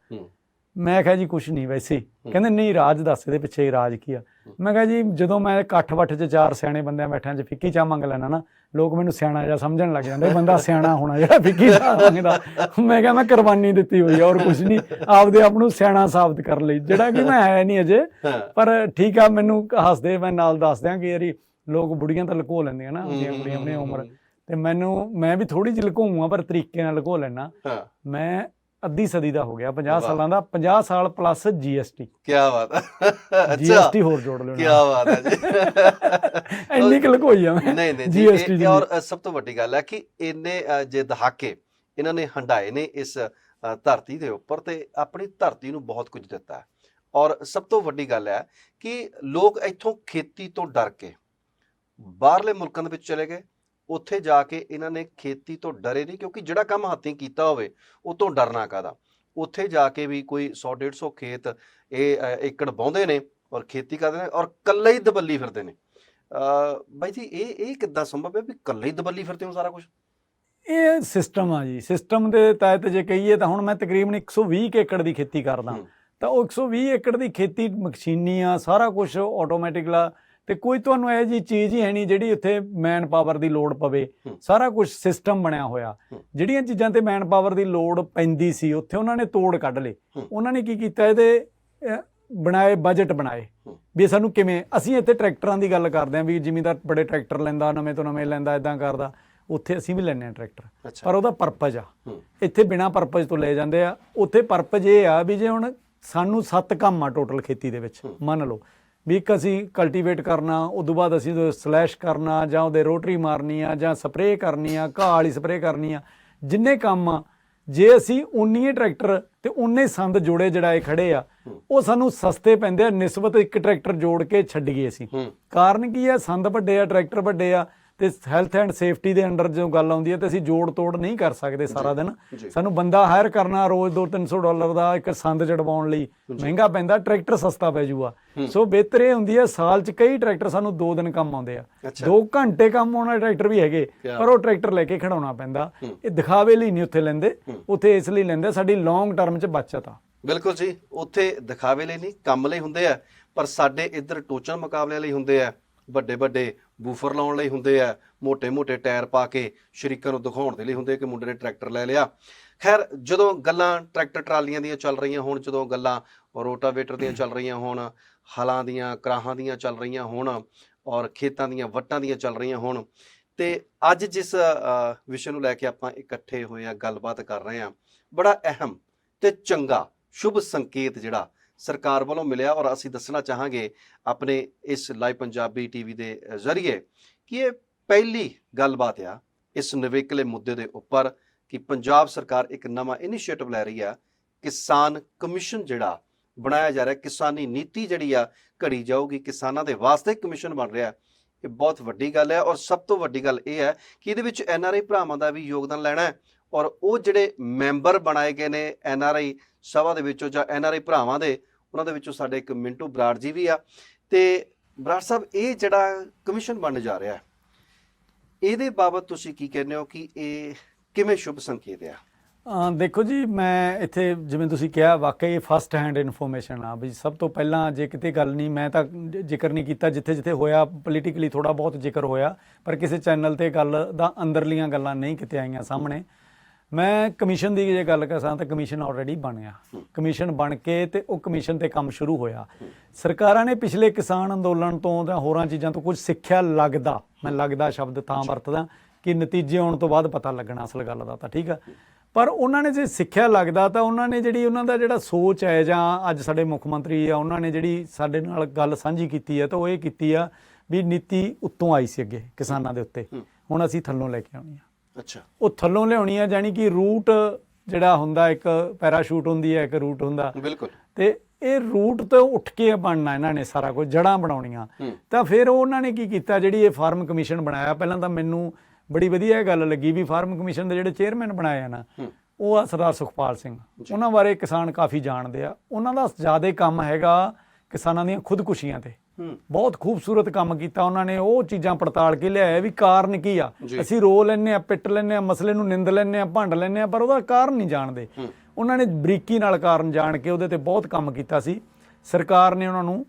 ਮੈਂ ਕਿਹਾ ਜੀ ਕੁਛ ਨਹੀਂ ਵੈਸੇ ਹੀ। ਕਹਿੰਦੇ ਨਹੀਂ ਰਾਜ ਦੱਸ, ਇਹਦੇ ਪਿੱਛੇ ਹੀ ਰਾਜ ਕੀ ਆ? ਮੈਂ ਕਿਹਾ ਜੀ ਜਦੋਂ ਮੈਂ ਇਕੱਠ ਵੱਠ 'ਚ 4 ਸਿਆਣੇ ਬੰਦਿਆਂ ਬੈਠਿਆਂ 'ਚ ਫਿੱਕੀ ਚਾਹ ਮੰਗ ਲੈਣਾ ਨਾ, ਲੋਕ ਮੈਨੂੰ ਸਿਆਣਾ ਜਿਹਾ ਸਮਝਣ ਲੱਗ ਜਾਂਦੇ, ਬੰਦਾ ਸਿਆਣਾ ਹੋਣਾ ਜਿਹੜਾ ਫਿੱਕੀ ਚਾਹ ਮੰਗਦਾ। ਮੈਂ ਕਿਹਾ ਮੈਂ ਕੁਰਬਾਨੀ ਦਿੱਤੀ ਹੋਈ ਆ, ਔਰ ਕੁਛ ਨਹੀਂ, ਆਪਦੇ ਆਪ ਨੂੰ ਸਿਆਣਾ ਸਾਬਤ ਕਰਨ ਲਈ, ਜਿਹੜਾ ਕਿ ਮੈਂ ਹੈ ਨਹੀਂ ਅਜੇ। ਪਰ ਠੀਕ ਆ, ਮੈਨੂੰ ਹੱਸਦੇ, ਮੈਂ ਨਾਲ ਦੱਸ ਦਿਆਂ ਕਿ ਯਾਰੀ ਲੋਕ ਬੁੜੀਆਂ ਤਾਂ ਲੁਕੋ ਲੈਂਦੀਆਂ ਨਾ ਆਪਣੀਆਂ ਕੁੜੀਆਂ ਆਪਣੀ ਉਮਰ, ਤੇ ਮੈਂ ਵੀ ਥੋੜੀ ਜਿਹੀ ਲੁਕਾਊਂ, ਪਰ ਤਰੀਕੇ ਨਾਲ ਲੁਕੋ ਲੈਣਾ। ਮੈਂ ਅੱਧੀ ਸਦੀ ਦਾ ਹੋ ਗਿਆ, 50 ਸਾਲਾਂ ਦਾ, 50 ਸਾਲ ਪਲੱਸ GST। ਕੀ ਬਾਤ ਹੈ, GST ਹੋਰ ਜੋੜ ਲਿਓ। ਕੀ ਬਾਤ ਹੈ ਜੀ, ਇੰਨੀ ਕੁ ਲੁਕੋਈ ਆ ਮੈਂ। ਨਹੀਂ GST। ਔਰ ਸਭ ਤੋਂ ਵੱਡੀ ਗੱਲ ਹੈ ਕਿ ਇੰਨੇ ਜੇ ਦਹਾਕੇ ਇਹਨਾਂ ਨੇ ਹੰਡਾਏ ਨੇ ਇਸ ਧਰਤੀ ਦੇ ਉੱਪਰ, ਤੇ ਆਪਣੀ ਧਰਤੀ ਨੂੰ ਬਹੁਤ ਕੁਝ ਦਿੱਤਾ ਹੈ। ਔਰ ਸਭ ਤੋਂ ਵੱਡੀ ਗੱਲ ਹੈ ਕਿ ਲੋਕ ਇੱਥੋਂ ਖੇਤੀ ਤੋਂ ਡਰ ਕੇ ਬਾਹਰਲੇ ਮੁਲਕਾਂ ਦੇ ਵਿੱਚ ਚਲੇ ਗਏ। ਉੱਥੇ ਜਾ ਕੇ ਇਹਨਾਂ ਨੇ ਖੇਤੀ ਤੋਂ ਡਰੇ ਨਹੀਂ, ਕਿਉਂਕਿ ਜਿਹੜਾ ਕੰਮ ਹੱਥੀਂ ਕੀਤਾ ਹੋਵੇ ਉਹ ਤੋਂ ਡਰਨਾ ਕਾਹਦਾ। ਉੱਥੇ ਜਾ ਕੇ ਵੀ ਕੋਈ 100-150 ਖੇਤ ਇਹ ਏਕੜ ਵਾਹੁੰਦੇ ਨੇ ਔਰ ਖੇਤੀ ਕਰਦੇ ਨੇ, ਔਰ ਇਕੱਲੇ ਹੀ ਦਬੱਲੀ ਫਿਰਦੇ ਨੇ। ਬਾਈ ਜੀ, ਇਹ ਕਿੱਦਾਂ ਸੰਭਵ ਹੈ ਵੀ ਇਕੱਲੇ ਹੀ ਦਬੱਲੀ ਫਿਰਦੇ ਹੋ ਸਾਰਾ ਕੁਝ? ਇਹ ਸਿਸਟਮ ਆ ਜੀ। ਸਿਸਟਮ ਦੇ ਤਹਿਤ ਜੇ ਕਹੀਏ ਤਾਂ ਹੁਣ ਮੈਂ ਤਕਰੀਬਨ 120 ਏਕੜ ਦੀ ਖੇਤੀ ਕਰਦਾ, ਤਾਂ ਉਹ 120 ਏਕੜ ਦੀ ਖੇਤੀ ਮਸ਼ੀਨੀ ਆ, ਸਾਰਾ ਕੁਝ ਆਟੋਮੈਟਿਕ ਲਾ, ਤੇ ਕੋਈ ਤੁਹਾਨੂੰ ਇਹੋ ਜਿਹੀ ਚੀਜ਼ ਹੀ ਹੈ ਨਹੀਂ ਜਿਹੜੀ ਉੱਥੇ ਮੈਨ ਪਾਵਰ ਦੀ ਲੋੜ ਪਵੇ। ਸਾਰਾ ਕੁਝ ਸਿਸਟਮ ਬਣਿਆ ਹੋਇਆ। ਜਿਹੜੀਆਂ ਚੀਜ਼ਾਂ ਤੇ ਮੈਨ ਪਾਵਰ ਦੀ ਲੋੜ ਪੈਂਦੀ ਸੀ ਉੱਥੇ ਉਹਨਾਂ ਨੇ ਤੋੜ ਕੱਢ ਲਏ। ਉਹਨਾਂ ਨੇ ਕੀ ਕੀਤਾ, ਇਹਦੇ ਬਣਾਏ ਬਜਟ ਬਣਾਏ ਵੀ ਸਾਨੂੰ ਕਿਵੇਂ। ਅਸੀਂ ਇੱਥੇ ਟਰੈਕਟਰਾਂ ਦੀ ਗੱਲ ਕਰਦੇ ਹਾਂ ਵੀ ਜ਼ਿਮੀਂਦਾਰ ਬੜੇ ਟਰੈਕਟਰ ਲੈਂਦਾ, ਨਵੇਂ ਤੋਂ ਨਵੇਂ ਲੈਂਦਾ, ਇੱਦਾਂ ਕਰਦਾ। ਉੱਥੇ ਅਸੀਂ ਵੀ ਲੈਂਦੇ ਹਾਂ ਟਰੈਕਟਰ, ਪਰ ਉਹਦਾ ਪਰਪਜ਼ ਆ। ਇੱਥੇ ਬਿਨਾਂ ਪਰਪਜ਼ ਤੋਂ ਲੈ ਜਾਂਦੇ ਆ। ਉੱਥੇ ਪਰਪਜ਼ ਇਹ ਆ ਵੀ ਜੇ ਹੁਣ ਸਾਨੂੰ 7 ਕੰਮ ਆ ਟੋਟਲ ਖੇਤੀ ਦੇ ਵਿੱਚ, ਮੰਨ ਲਓ ਵੀ ਇੱਕ ਅਸੀਂ ਕਲਟੀਵੇਟ ਕਰਨਾ, ਉਦੋਂ ਬਾਅਦ ਅਸੀਂ ਸਲੈਸ਼ ਕਰਨਾ ਜਾਂ ਉਹਦੇ ਰੋਟਰੀ ਮਾਰਨੀ ਆ ਜਾਂ ਸਪਰੇਅ ਕਰਨੀ ਆ, ਘਾਹ ਵਾਲੀ ਸਪਰੇਅ ਕਰਨੀ ਆ, ਜਿੰਨੇ ਕੰਮ ਆ ਜੇ ਅਸੀਂ ਉਨੇ ਟਰੈਕਟਰ ਤੇ ਉਨੇ ਸੰਦ ਜੋੜੇ ਜੜਾਏ ਖੜੇ ਆ, ਉਹ ਸਾਨੂੰ ਸਸਤੇ ਪੈਂਦੇ ਆ ਨਿਸਬਤ ਇੱਕ ਟਰੈਕਟਰ ਜੋੜ ਕੇ ਛੱਡੀਏ ਅਸੀਂ। ਕਾਰਨ ਕੀ ਆ, ਸੰਦ ਵੱਡੇ ਆ, ਟਰੈਕਟਰ ਵੱਡੇ ਆ, ਤੇ ਹੈਲਥ ਐਂਡ ਸੇਫਟੀ ਦੇ ਅੰਡਰ ਜਦੋਂ ਗੱਲ ਆਉਂਦੀ ਹੈ ਤੇ ਅਸੀਂ ਜੋੜ ਤੋੜ ਨਹੀਂ ਕਰ ਸਕਦੇ ਸਾਰਾ ਦਿਨ। ਸਾਨੂੰ ਬੰਦਾ ਹਾਇਰ ਕਰਨਾ ਰੋਜ਼ $200-300 ਦਾ ਇੱਕ ਸੰਦ ਜੜਵਾਉਣ ਲਈ ਮਹਿੰਗਾ ਪੈਂਦਾ, ਟਰੈਕਟਰ ਸਸਤਾ ਪੈ ਜੂਗਾ। ਸੋ ਬਿਹਤਰ ਇਹ ਹੁੰਦੀ ਹੈ ਸਾਲ 'ਚ ਕਈ ਟਰੈਕਟਰ ਸਾਨੂੰ 2 ਦਿਨ ਕੰਮ ਆਉਂਦੇ ਆ, 2 ਘੰਟੇ ਕੰਮ ਆਉਣ ਵਾਲੇ ਟਰੈਕਟਰ ਵੀ ਹੈਗੇ, ਪਰ ਉਹ ਟਰੈਕਟਰ ਲੈ ਕੇ ਖੜਾਉਣਾ ਪੈਂਦਾ। ਇਹ ਦਿਖਾਵੇ ਲਈ ਨਹੀਂ ਉੱਥੇ ਲੈਂਦੇ, ਉੱਥੇ ਇਸ ਲਈ ਲੈਂਦੇ ਸਾਡੀ ਲੌਂਗ ਟਰਮ 'ਚ ਬਚਤ ਆ। ਬਿਲਕੁਲ ਜੀ, ਉੱਥੇ ਦਿਖਾਵੇ ਲਈ ਨਹੀਂ, ਕੰਮ ਲਈ ਹੁੰਦੇ ਆ, ਪਰ ਸਾਡੇ ਇੱਧਰ ਟੋਚਨ ਮੁਕਾਬਲਿਆਂ ਲਈ ਹੁੰਦੇ ਆ, ਵੱਡੇ ਵੱਡੇ ਬੂਫਰ ਲਾਉਣ ਲਈ ਹੁੰਦੇ ਆ, ਮੋਟੇ ਮੋਟੇ ਟਾਇਰ ਪਾ ਕੇ ਸ਼ਰੀਕਾਂ ਨੂੰ ਦਿਖਾਉਣ ਦੇ ਲਈ ਹੁੰਦੇ ਕਿ ਮੁੰਡੇ ਨੇ ਟਰੈਕਟਰ ਲੈ ਲਿਆ। ਖੈਰ, ਜਦੋਂ ਗੱਲਾਂ ਟਰੈਕਟਰ ਟਰਾਲੀਆਂ ਦੀਆਂ ਚੱਲ ਰਹੀਆਂ ਹੋਣ, ਜਦੋਂ ਗੱਲਾਂ ਰੋਟਾਵੇਟਰ ਦੀਆਂ ਚੱਲ ਰਹੀਆਂ ਹੋਣ, ਹਲਾਂ ਦੀਆਂ, ਕਰਾਹਾਂ ਦੀਆਂ ਚੱਲ ਰਹੀਆਂ ਹੋਣ, ਔਰ ਖੇਤਾਂ ਦੀਆਂ ਵੱਟਾਂ ਦੀਆਂ ਚੱਲ ਰਹੀਆਂ ਹੋਣ, ਤੇ ਅੱਜ ਜਿਸ ਵਿਸ਼ੇ ਨੂੰ ਲੈ ਕੇ ਆਪਾਂ ਇਕੱਠੇ ਹੋਏ ਆ, ਗੱਲਬਾਤ ਕਰ ਰਹੇ ਆ, ਬੜਾ ਅਹਿਮ ਤੇ ਚੰਗਾ ਸ਼ੁਭ ਸੰਕੇਤ ਜਿਹੜਾ ਸਰਕਾਰ ਵੱਲੋਂ ਮਿਲਿਆ, ਔਰ ਅਸੀਂ ਦੱਸਣਾ ਚਾਹਾਂਗੇ ਆਪਣੇ ਇਸ ਲਾਈਵ ਪੰਜਾਬੀ ਟੀਵੀ ਦੇ ਜ਼ਰੀਏ ਕਿ ਇਹ ਪਹਿਲੀ ਗੱਲਬਾਤ ਆ ਇਸ ਨਵੇਕਲੇ ਮੁੱਦੇ ਦੇ ਉੱਪਰ ਕਿ ਪੰਜਾਬ ਸਰਕਾਰ ਇੱਕ ਨਵਾਂ ਇਨੀਸ਼ੀਏਟਿਵ ਲੈ ਰਹੀ ਆ, ਕਿਸਾਨ ਕਮਿਸ਼ਨ ਜਿਹੜਾ ਬਣਾਇਆ ਜਾ ਰਿਹਾ, ਕਿਸਾਨੀ ਨੀਤੀ ਜਿਹੜੀ ਆ ਘੜੀ ਜਾਊਗੀ, ਕਿਸਾਨਾਂ ਦੇ ਵਾਸਤੇ ਕਮਿਸ਼ਨ ਬਣ ਰਿਹਾ। ਇਹ ਬਹੁਤ ਵੱਡੀ ਗੱਲ ਹੈ, ਔਰ ਸਭ ਤੋਂ ਵੱਡੀ ਗੱਲ ਇਹ ਹੈ ਕਿ ਇਹਦੇ ਵਿੱਚ NRI ਭਰਾਵਾਂ ਦਾ ਵੀ ਯੋਗਦਾਨ ਲੈਣਾ ਹੈ, ਔਰ ਉਹ ਜਿਹੜੇ ਮੈਂਬਰ ਬਣਾਏ ਗਏ ਨੇ NRI ਸਭਾ ਦੇ ਵਿੱਚੋਂ ਜਾਂ NRI ਭਰਾਵਾਂ ਦੇ, ਉਹਨਾਂ ਦੇ ਵਿੱਚੋਂ ਸਾਡੇ ਇੱਕ ਮਿੰਟੂ ਬਰਾੜ ਜੀ ਵੀ ਆ। ਤੇ ਬਰਾੜ ਸਾਹਿਬ, ਇਹ ਜਿਹੜਾ ਕਮਿਸ਼ਨ ਬਣਨ ਜਾ ਰਿਹਾ, ਇਹਦੇ ਬਾਬਤ ਤੁਸੀਂ ਕੀ ਕਹਿੰਦੇ ਹੋ ਕਿ ਇਹ ਕਿਵੇਂ ਸ਼ੁਭ ਸੰਕੇਤ ਆ? ਦੇਖੋ ਜੀ, ਮੈਂ ਇੱਥੇ ਜਿਵੇਂ ਤੁਸੀਂ ਕਿਹਾ, ਵਾਕਈ ਫਸਟ ਹੈਂਡ ਇਨਫੋਰਮੇਸ਼ਨ ਆ ਵੀ ਸਭ ਤੋਂ ਪਹਿਲਾਂ ਜੇ ਕਿਤੇ ਗੱਲ ਨਹੀਂ, ਮੈਂ ਤਾਂ ਜ਼ਿਕਰ ਨਹੀਂ ਕੀਤਾ, ਜਿੱਥੇ ਜਿੱਥੇ ਹੋਇਆ ਪੋਲੀਟੀਕਲੀ ਥੋੜ੍ਹਾ ਬਹੁਤ ਜ਼ਿਕਰ ਹੋਇਆ, ਪਰ ਕਿਸੇ ਚੈਨਲ 'ਤੇ ਗੱਲ ਦਾ ਅੰਦਰਲੀਆਂ ਗੱਲਾਂ ਨਹੀਂ ਕਿਤੇ ਆਈਆਂ ਸਾਹਮਣੇ। ਮੈਂ ਕਮਿਸ਼ਨ ਦੀ ਜੇ ਗੱਲ ਕਰਾਂ ਤਾਂ ਕਮਿਸ਼ਨ ਆਲਰੇਡੀ ਬਣਿਆ, ਕਮਿਸ਼ਨ ਬਣ ਕੇ ਤੇ ਉਹ ਕਮਿਸ਼ਨ ਤੇ ਕੰਮ ਸ਼ੁਰੂ ਹੋਇਆ। ਸਰਕਾਰਾਂ ਨੇ ਪਿਛਲੇ ਕਿਸਾਨ ਅੰਦੋਲਨ ਤੋਂ ਜਾਂ ਹੋਰਾਂ ਚੀਜ਼ਾਂ ਤੋਂ ਕੁਝ ਸਿੱਖਿਆ ਲੱਗਦਾ, ਮੈਂ ਲੱਗਦਾ ਸ਼ਬਦ ਤਾਂ ਵਰਤਦਾ ਕਿ ਨਤੀਜੇ ਆਉਣ ਤੋਂ ਬਾਅਦ ਪਤਾ ਲੱਗਣਾ ਅਸਲ ਗੱਲ ਦਾ, ਤਾਂ ਠੀਕ ਆ। ਪਰ ਉਹਨਾਂ ਨੇ ਜੇ ਸਿੱਖਿਆ ਲੱਗਦਾ ਤਾਂ ਉਹਨਾਂ ਨੇ ਜਿਹੜੀ ਉਹਨਾਂ ਦਾ ਜਿਹੜਾ ਸੋਚ ਹੈ, ਜਾਂ ਅੱਜ ਸਾਡੇ ਮੁੱਖ ਮੰਤਰੀ ਆ ਉਹਨਾਂ ਨੇ ਜਿਹੜੀ ਸਾਡੇ ਨਾਲ ਗੱਲ ਸਾਂਝੀ ਕੀਤੀ ਹੈ, ਤਾਂ ਉਹ ਇਹ ਕੀਤੀ ਆ ਵੀ ਨੀਤੀ ਉੱਤੋਂ ਆਈ ਸੀ ਅੱਗੇ ਕਿਸਾਨਾਂ ਦੇ ਉੱਤੇ, ਹੁਣ ਅਸੀਂ ਥੱਲੋਂ ਲੈ ਕੇ ਆਉਣੀ ਆ। ਅੱਛਾ, ਉਹ ਥੱਲੋਂ ਲਿਆਉਣੀ ਆ, ਜਾਣੀ ਕਿ ਰੂਟ ਜਿਹੜਾ ਹੁੰਦਾ, ਇੱਕ ਪੈਰਾਸ਼ੂਟ ਹੁੰਦੀ ਹੈ, ਇੱਕ ਰੂਟ ਹੁੰਦਾ, ਬਿਲਕੁਲ, ਤੇ ਇਹ ਰੂਟ ਤੋਂ ਉੱਠ ਕੇ ਬਣਨਾ ਇਹਨਾਂ ਨੇ ਸਾਰਾ ਕੁਝ, ਜੜ੍ਹਾਂ ਬਣਾਉਣੀਆਂ। ਤਾਂ ਫਿਰ ਉਹਨਾਂ ਨੇ ਕੀ ਕੀਤਾ, ਜਿਹੜੀ ਇਹ ਫਾਰਮ ਕਮਿਸ਼ਨ ਬਣਾਇਆ, ਪਹਿਲਾਂ ਤਾਂ ਮੈਨੂੰ ਬੜੀ ਵਧੀਆ ਗੱਲ ਲੱਗੀ ਵੀ ਫਾਰਮ ਕਮਿਸ਼ਨ ਦੇ ਜਿਹੜੇ ਚੇਅਰਮੈਨ ਬਣਾਏ ਆ ਨਾ, ਉਹ ਆ ਸਰਦਾਰ ਸੁਖਪਾਲ ਸਿੰਘ। ਉਹਨਾਂ ਬਾਰੇ ਕਿਸਾਨ ਕਾਫੀ ਜਾਣਦੇ ਆ। ਉਹਨਾਂ ਦਾ ਜ਼ਿਆਦਾ ਕੰਮ ਹੈਗਾ ਕਿਸਾਨਾਂ ਦੀਆਂ ਖੁਦਕੁਸ਼ੀਆਂ ਤੇ, ਬਹੁਤ ਖੂਬਸੂਰਤ ਕੰਮ ਕੀਤਾ ਉਹਨਾਂ ਨੇ। ਉਹ ਚੀਜ਼ਾਂ ਪੜਤਾਲ ਕੇ ਲਿਆਇਆ ਵੀ ਕਾਰਨ ਕੀ ਆ। ਅਸੀਂ ਰੋ ਲੈਂਦੇ ਆ, ਪਿੱਟ ਲੈਂਦੇ ਆ, ਮਸਲੇ ਨੂੰ ਨਿੰਦ ਲੈਂਦੇ ਆ, ਭੰਡ ਲੈਂਦੇ ਆ, ਪਰ ਉਹਦਾ ਕਾਰਨ ਨਹੀਂ ਜਾਣਦੇ। ਉਹਨਾਂ ਨੇ ਬਰੀਕੀ ਨਾਲ ਕਾਰਨ ਜਾਣ ਕੇ ਉਹਦੇ ਤੇ ਬਹੁਤ ਕੰਮ ਕੀਤਾ ਸੀ। ਸਰਕਾਰ ਨੇ ਉਹਨਾਂ ਨੂੰ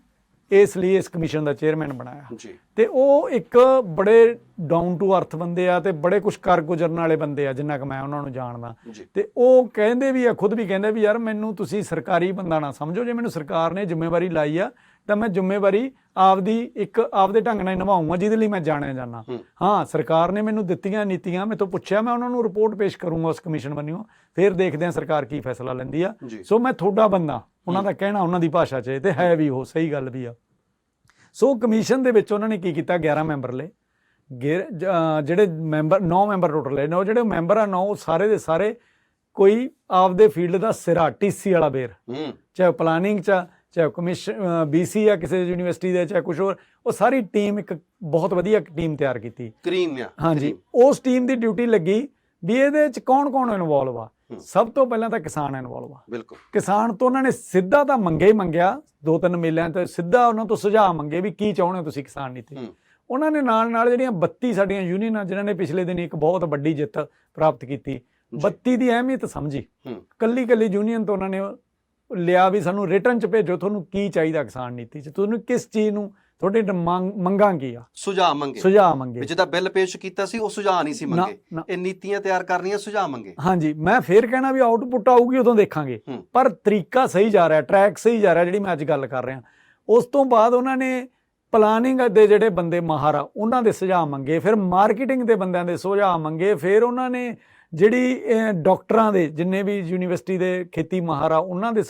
ਇਸ ਲਈ ਇਸ ਕਮਿਸ਼ਨ ਦਾ ਚੇਅਰਮੈਨ ਬਣਾਇਆ। ਤੇ ਉਹ ਇੱਕ ਬੜੇ ਡਾਊਨ ਟੂ ਅਰਥ ਬੰਦੇ ਆ ਤੇ ਬੜੇ ਕੁਛ ਕਰ ਗੁਜ਼ਰਨ ਵਾਲੇ ਬੰਦੇ ਆ, ਜਿੰਨਾ ਕੁ ਮੈਂ ਉਹਨਾਂ ਨੂੰ ਜਾਣਦਾ। ਤੇ ਉਹ ਕਹਿੰਦੇ ਵੀ ਆ, ਖੁਦ ਵੀ ਕਹਿੰਦੇ ਵੀ ਯਾਰ ਮੈਨੂੰ ਤੁਸੀਂ ਸਰਕਾਰੀ ਬੰਦਾ ਨਾ ਸਮਝੋ, ਜੇ ਮੈਨੂੰ ਸਰਕਾਰ ਨੇ ਜ਼ਿੰਮੇਵਾਰੀ ਲਾਈ ਆ ਤਾਂ ਮੈਂ ਜ਼ਿੰਮੇਵਾਰੀ ਆਪਦੇ ਢੰਗ ਨਾਲ ਨਿਭਾਊਂਗਾ, ਜਿਹਦੇ ਲਈ ਮੈਂ ਜਾਣਿਆ ਜਾਂਦਾ। ਹਾਂ, ਸਰਕਾਰ ਨੇ ਮੈਨੂੰ ਦਿੱਤੀਆਂ ਨੀਤੀਆਂ, ਮੇਰੇ ਤੋਂ ਪੁੱਛਿਆ, ਮੈਂ ਉਹਨਾਂ ਨੂੰ ਰਿਪੋਰਟ ਪੇਸ਼ ਕਰੂੰਗਾ ਉਸ ਕਮਿਸ਼ਨ ਵੱਲੋਂ, ਫਿਰ ਦੇਖਦੇ ਹਾਂ ਸਰਕਾਰ ਕੀ ਫੈਸਲਾ ਲੈਂਦੀ ਆ। ਸੋ ਮੈਂ ਤੁਹਾਡਾ ਬੰਦਾ, ਉਹਨਾਂ ਦਾ ਕਹਿਣਾ ਉਹਨਾਂ ਦੀ ਭਾਸ਼ਾ 'ਚ ਤੇ ਹੈ ਵੀ, ਉਹ ਸਹੀ ਗੱਲ ਵੀ ਆ। ਸੋ ਕਮਿਸ਼ਨ ਦੇ ਵਿੱਚ ਉਹਨਾਂ ਨੇ ਕੀ ਕੀਤਾ, 11 ਮੈਂਬਰ ਲਏ, ਜਿਹੜੇ ਮੈਂਬਰ 9 ਮੈਂਬਰ ਟੋਟਲ ਲਏ। ਉਹ ਜਿਹੜੇ ਮੈਂਬਰ ਆ 9, ਸਾਰੇ ਦੇ ਸਾਰੇ ਕੋਈ ਆਪਦੇ ਫੀਲਡ ਦਾ ਸਿਰਾ, TC ਵਾਲਾ ਬੇਰ, ਚਾਹੇ ਪਲਾਨਿੰਗ 'ਚ, ਚਾਹੇ ਕਮਿਸ਼ਨ BC ਆ ਕਿਸੇ ਯੂਨੀਵਰਸਿਟੀ ਦੇ, ਚਾਹੇ ਕੁਛ ਹੋਰ, ਉਹ ਸਾਰੀ ਟੀਮ ਇੱਕ ਬਹੁਤ ਵਧੀਆ ਟੀਮ ਤਿਆਰ ਕੀਤੀ। ਹਾਂਜੀ, ਉਸ ਟੀਮ ਦੀ ਡਿਊਟੀ ਲੱਗੀ ਵੀ ਇਹਦੇ ਵਿੱਚ ਕੌਣ ਇਨਵੋਲਵ ਆ। ਸਭ ਤੋਂ ਪਹਿਲਾਂ ਤਾਂ ਕਿਸਾਨ ਇਨਵੋਲਵ ਆ। ਬਿਲਕੁਲ, ਕਿਸਾਨ ਤੋਂ ਉਹਨਾਂ ਨੇ ਸਿੱਧਾ ਤਾਂ ਮੰਗਿਆ 2-3 ਮੇਲਿਆਂ ਤੇ, ਸਿੱਧਾ ਉਹਨਾਂ ਤੋਂ ਸੁਝਾਅ ਮੰਗੇ ਵੀ ਕੀ ਚਾਹੁੰਦੇ ਹੋ ਤੁਸੀਂ ਕਿਸਾਨ ਨੀਤੀ। ਉਹਨਾਂ ਨੇ ਨਾਲ ਜਿਹੜੀਆਂ 32 ਸਾਡੀਆਂ ਯੂਨੀਅਨਾਂ, ਜਿਨ੍ਹਾਂ ਨੇ ਪਿਛਲੇ ਦਿਨ ਇੱਕ ਬਹੁਤ ਵੱਡੀ ਜਿੱਤ ਪ੍ਰਾਪਤ ਕੀਤੀ, 32 ਦੀ ਅਹਿਮੀਅਤ ਸਮਝੀ। ਕੱਲੀ ਯੂਨੀਅਨ ਤੋਂ ਉਹਨਾਂ ਨੇ ਲਿਆ ਵੀ ਸਾਨੂੰ ਰਿਟਰਨ 'ਚ ਭੇਜੋ, ਤੁਹਾਨੂੰ ਕੀ ਚਾਹੀਦਾ ਕਿਸਾਨ ਨੀਤੀ 'ਚ, ਤੁਹਾਨੂੰ ਕਿਸ ਚੀਜ਼ ਨੂੰ, ਤੁਹਾਡੇ ਮੰਗਾਂ ਕੀ ਆ, ਸੁਝਾਅ ਮੰਗੇ। ਜਿਹਦਾ ਬਿੱਲ ਪੇਸ਼ ਕੀਤਾ ਸੀ ਉਹ ਸੁਝਾਅ ਨਹੀਂ ਸੀ ਮੰਗੇ, ਇਹ ਨੀਤੀਆਂ ਤਿਆਰ ਕਰਨੀਆਂ, ਸੁਝਾਅ ਮੰਗੇ। ਹਾਂਜੀ, ਮੈਂ ਫੇਰ ਕਹਿਣਾ ਵੀ ਆਊਟਪੁੱਟ ਆਊਗੀ ਉਦੋਂ ਦੇਖਾਂਗੇ, ਪਰ ਤਰੀਕਾ ਸਹੀ ਜਾ ਰਿਹਾ, ਟਰੈਕ ਸਹੀ ਜਾ ਰਿਹਾ, ਜਿਹੜੀ ਮੈਂ ਅੱਜ ਗੱਲ ਕਰ ਰਿਹਾ। ਉਸ ਤੋਂ ਬਾਅਦ ਉਹਨਾਂ ਨੇ ਪਲਾਨਿੰਗ ਦੇ ਜਿਹੜੇ ਬੰਦੇ ਮਾਹਰ ਆ ਉਹਨਾਂ ਦੇ ਸੁਝਾਅ ਮੰਗੇ, ਫਿਰ ਮਾਰਕੀਟਿੰਗ ਦੇ ਬੰਦਿਆਂ ਦੇ ਸੁਝਾਅ ਮੰਗੇ, ਫਿਰ ਉਹਨਾਂ ਨੇ ਜਿਹੜੀ ਡਾਕਟਰਾਂ ਦੇ, ਜਿੰਨੇ ਵੀ ਯੂਨੀਵਰਸਿਟੀ ਦੇ ਖੇਤੀ ਮਾਹਰ ਆ ਉਹਨਾਂ ਦੇ